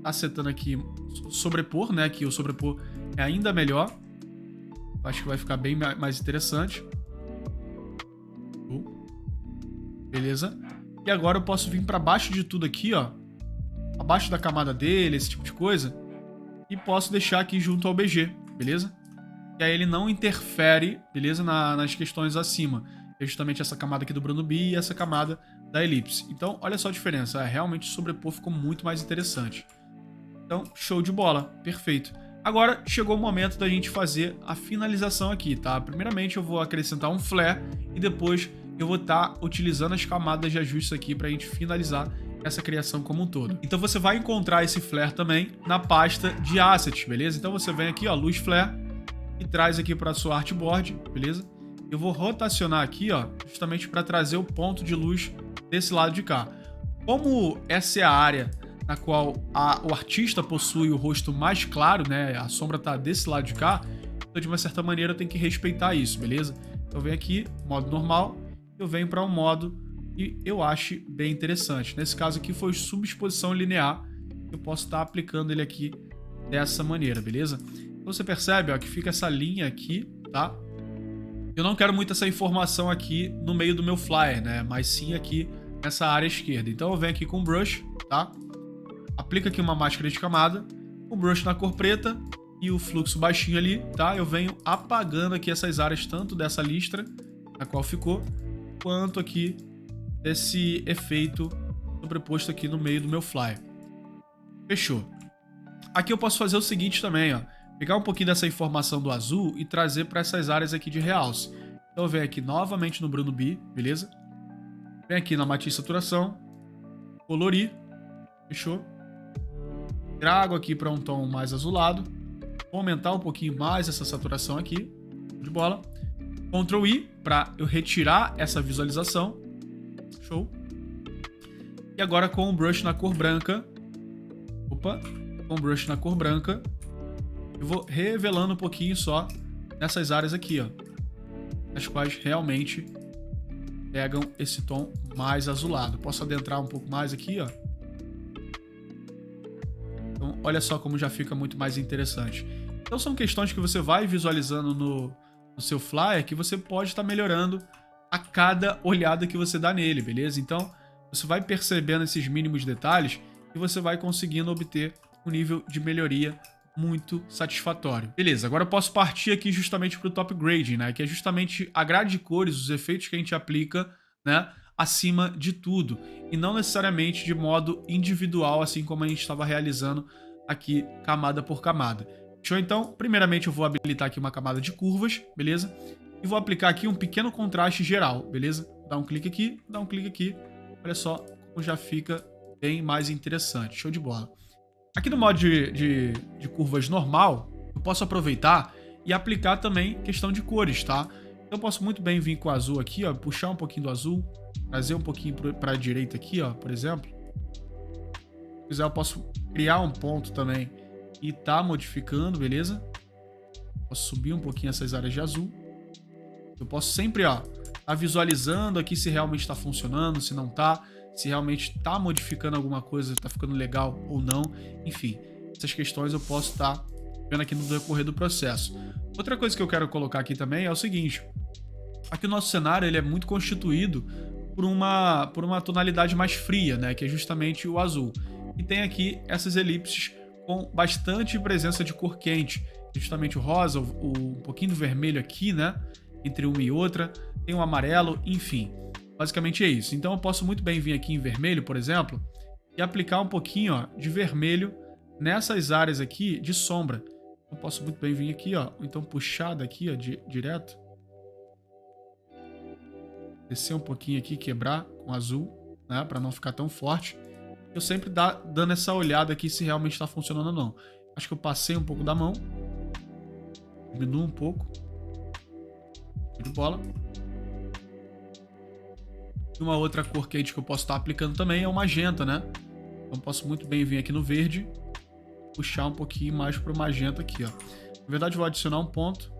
acertando aqui sobrepor, né? Que o sobrepor é ainda melhor. Acho que vai ficar bem mais interessante. Beleza? E agora eu posso vir para baixo de tudo aqui, ó. Abaixo da camada dele, esse tipo de coisa. E posso deixar aqui junto ao BG, beleza? E aí ele não interfere, beleza? Nas questões acima. É justamente essa camada aqui do Bruno B e essa camada da elipse. Então, olha só a diferença. Realmente o sobrepor ficou muito mais interessante. Então, show de bola, perfeito. Agora, chegou o momento da gente fazer a finalização aqui, tá? Primeiramente, eu vou acrescentar um flare e depois eu vou estar utilizando as camadas de ajuste aqui para a gente finalizar essa criação como um todo. Então, você vai encontrar esse flare também na pasta de assets, beleza? Então, você vem aqui, ó, luz flare e traz aqui para a sua artboard, beleza? Eu vou rotacionar aqui, ó, justamente para trazer o ponto de luz desse lado de cá. Como essa é a área na qual o artista possui o rosto mais claro, né? A sombra tá desse lado de cá, então de uma certa maneira eu tenho que respeitar isso, beleza? Eu venho aqui, modo normal, eu venho para um modo que eu acho bem interessante. Nesse caso aqui foi subexposição linear, eu posso estar aplicando ele aqui dessa maneira, beleza? Então você percebe, ó, que fica essa linha aqui, tá? Eu não quero muito essa informação aqui no meio do meu flyer, né? Mas sim aqui nessa área esquerda. Então eu venho aqui com o brush, tá? Aplico aqui uma máscara de camada, o brush na cor preta e o fluxo baixinho ali, tá? Eu venho apagando aqui essas áreas, tanto dessa listra, na qual ficou, quanto aqui desse efeito sobreposto aqui no meio do meu flyer. Fechou. Aqui eu posso fazer o seguinte também, ó. Pegar um pouquinho dessa informação do azul e trazer para essas áreas aqui de realce. Então eu venho aqui novamente no Bruno B, beleza? Venho aqui na matiz saturação, colorir, fechou? Trago aqui para um tom mais azulado. Vou aumentar um pouquinho mais essa saturação aqui. De bola. Ctrl I para eu retirar essa visualização. Show. E agora com o brush na cor branca. Opa. Com o brush na cor branca. Eu vou revelando um pouquinho só nessas áreas aqui, ó. As quais realmente pegam esse tom mais azulado. Posso adentrar um pouco mais aqui, ó. Então, olha só como já fica muito mais interessante. Então, são questões que você vai visualizando no seu flyer que você pode estar melhorando a cada olhada que você dá nele, beleza? Então, você vai percebendo esses mínimos detalhes e você vai conseguindo obter um nível de melhoria muito satisfatório. Beleza, agora eu posso partir aqui justamente para o top grading, né? Que é justamente a grade de cores, os efeitos que a gente aplica, né? Acima de tudo. E não necessariamente de modo individual, assim como a gente estava realizando aqui camada por camada. Show? Então, primeiramente eu vou habilitar aqui uma camada de curvas, beleza? E vou aplicar aqui um pequeno contraste geral, beleza? Dá um clique aqui, dá um clique aqui. Olha só como já fica bem mais interessante. Show de bola. Aqui no modo de curvas normal, eu posso aproveitar e aplicar também questão de cores, tá? Então eu posso muito bem vir com o azul aqui, ó, puxar um pouquinho do azul, trazer um pouquinho para a direita aqui, ó, por exemplo. Se quiser, eu posso criar um ponto também e tá modificando, beleza? Posso subir um pouquinho essas áreas de azul. Eu posso sempre, ó, tá visualizando aqui se realmente está funcionando, se não tá, se realmente tá modificando alguma coisa, tá ficando legal ou não. Enfim, essas questões eu posso estar vendo aqui no decorrer do processo. Outra coisa que eu quero colocar aqui também é o seguinte. Aqui o nosso cenário ele é muito constituído por uma tonalidade mais fria, né, que é justamente o azul. E tem aqui essas elipses com bastante presença de cor quente, justamente o rosa, um pouquinho do vermelho aqui, né, entre uma e outra, tem o amarelo, enfim. Basicamente é isso. Então eu posso muito bem vir aqui em vermelho, por exemplo, e aplicar um pouquinho, ó, de vermelho nessas áreas aqui de sombra. Eu posso muito bem vir aqui, ó, então puxar daqui, ó, direto. Descer um pouquinho aqui, quebrar com azul, né, para não ficar tão forte. Eu sempre dando essa olhada aqui se realmente está funcionando ou não. Acho que eu passei um pouco da mão. Diminuo um pouco. De bola. E uma outra cor quente que eu posso estar aplicando também é o magenta, né? Então posso muito bem vir aqui no verde, puxar um pouquinho mais para o magenta aqui, ó. Na verdade, eu vou adicionar um ponto,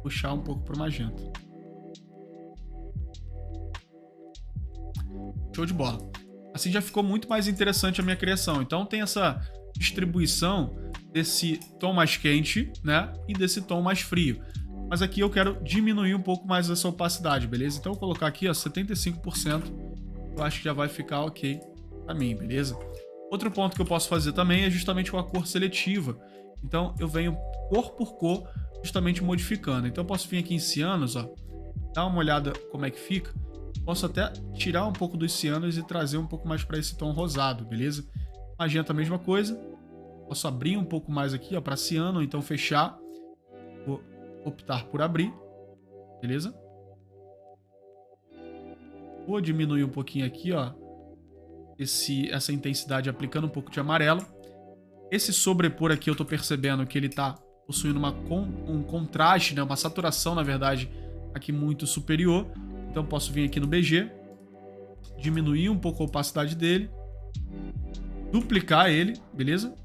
puxar um pouco para o magenta. Show de bola. Assim já ficou muito mais interessante a minha criação. Então tem essa distribuição desse tom mais quente, né? E desse tom mais frio. Mas aqui eu quero diminuir um pouco mais essa opacidade, beleza? Então eu vou colocar aqui, ó, 75%. Eu acho que já vai ficar ok pra mim, beleza? Outro ponto que eu posso fazer também é justamente com a cor seletiva. Então eu venho cor por cor, justamente modificando. Então eu posso vir aqui em cianos, ó, dar uma olhada como é que fica. Posso até tirar um pouco dos cianos e trazer um pouco mais para esse tom rosado, beleza? Magenta a mesma coisa. Posso abrir um pouco mais aqui, ó, para ciano, então fechar. Vou optar por abrir, beleza? Vou diminuir um pouquinho aqui, ó, essa intensidade aplicando um pouco de amarelo. Esse sobrepor aqui eu tô percebendo que ele tá possuindo um contraste, né, uma saturação, na verdade, aqui muito superior. Então posso vir aqui no BG, diminuir um pouco a opacidade dele, duplicar ele, beleza?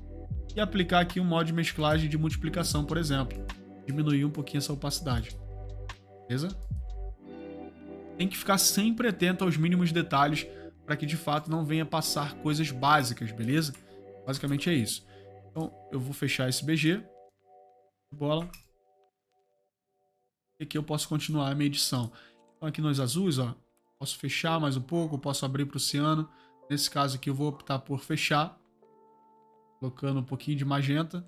E aplicar aqui um modo de mesclagem de multiplicação, por exemplo. Diminuir um pouquinho essa opacidade, beleza? Tem que ficar sempre atento aos mínimos detalhes para que de fato não venha passar coisas básicas, beleza? Basicamente é isso. Então eu vou fechar esse BG, bola. E aqui eu posso continuar a minha edição. Então aqui nos azuis, ó, posso fechar mais um pouco, posso abrir para o ciano. Nesse caso aqui eu vou optar por fechar, colocando um pouquinho de magenta.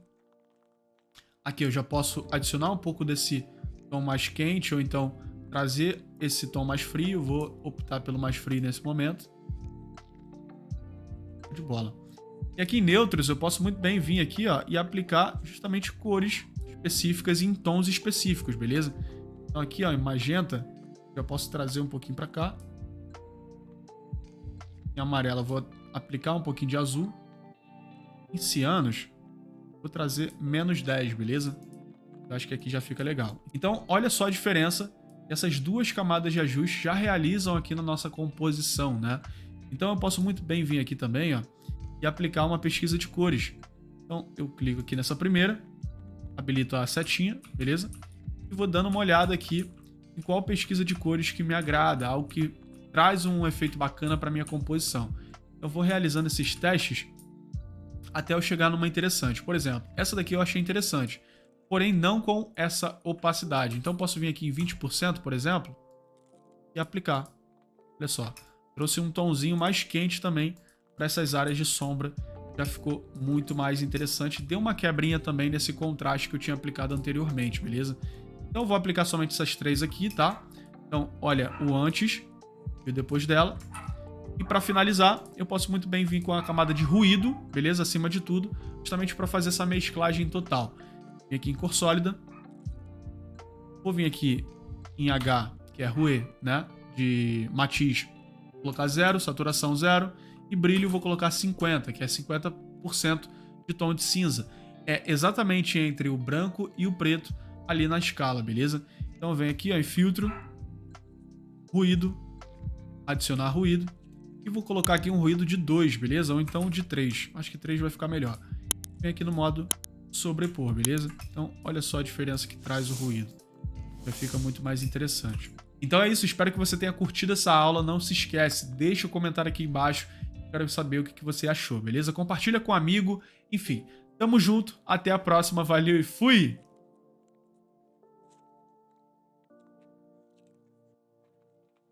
Aqui eu já posso adicionar um pouco desse tom mais quente ou então trazer esse tom mais frio. Vou optar pelo mais frio nesse momento. De bola. E aqui em neutros eu posso muito bem vir aqui, ó, e aplicar justamente cores específicas em tons específicos, beleza? Então aqui, ó, em magenta, já posso trazer um pouquinho para cá. Em amarelo eu vou aplicar um pouquinho de azul. Em cianos, vou trazer menos 10, beleza? Eu acho que aqui já fica legal. Então, olha só a diferença que essas duas camadas de ajuste já realizam aqui na nossa composição, né? Então eu posso muito bem vir aqui também, ó, e aplicar uma pesquisa de cores. Então eu clico aqui nessa primeira, habilito a setinha, beleza? E vou dando uma olhada aqui em qual pesquisa de cores que me agrada, algo que traz um efeito bacana para minha composição. Eu vou realizando esses testes até eu chegar numa interessante. Por exemplo, essa daqui eu achei interessante, porém não com essa opacidade. Então posso vir aqui em 20%, por exemplo, e aplicar. Olha só, trouxe um tomzinho mais quente também para essas áreas de sombra já ficou muito mais interessante. Deu uma quebrinha também nesse contraste que eu tinha aplicado anteriormente, beleza? Então eu vou aplicar somente essas 3 aqui, tá? Então, olha, o antes e o depois dela. E para finalizar, eu posso muito bem vir com a camada de ruído, beleza? Acima de tudo, justamente para fazer essa mesclagem total. Vim aqui em cor sólida. Vou vir aqui em H, que é Rue, né? De matiz, vou colocar 0, saturação 0. E brilho vou colocar 50, que é 50% de tom de cinza. É exatamente entre o branco e o preto ali na escala, beleza? Então eu venho aqui, ó, em filtro, ruído, adicionar ruído. E vou colocar aqui um ruído de 2, beleza? Ou então de 3. Acho que 3 vai ficar melhor. Vem aqui no modo sobrepor, beleza? Então olha só a diferença que traz o ruído. Já fica muito mais interessante. Então é isso, espero que você tenha curtido essa aula. Não se esquece, deixa o comentário aqui embaixo. Quero saber o que você achou, beleza? Compartilha com um amigo. Enfim, tamo junto. Até a próxima. Valeu e fui!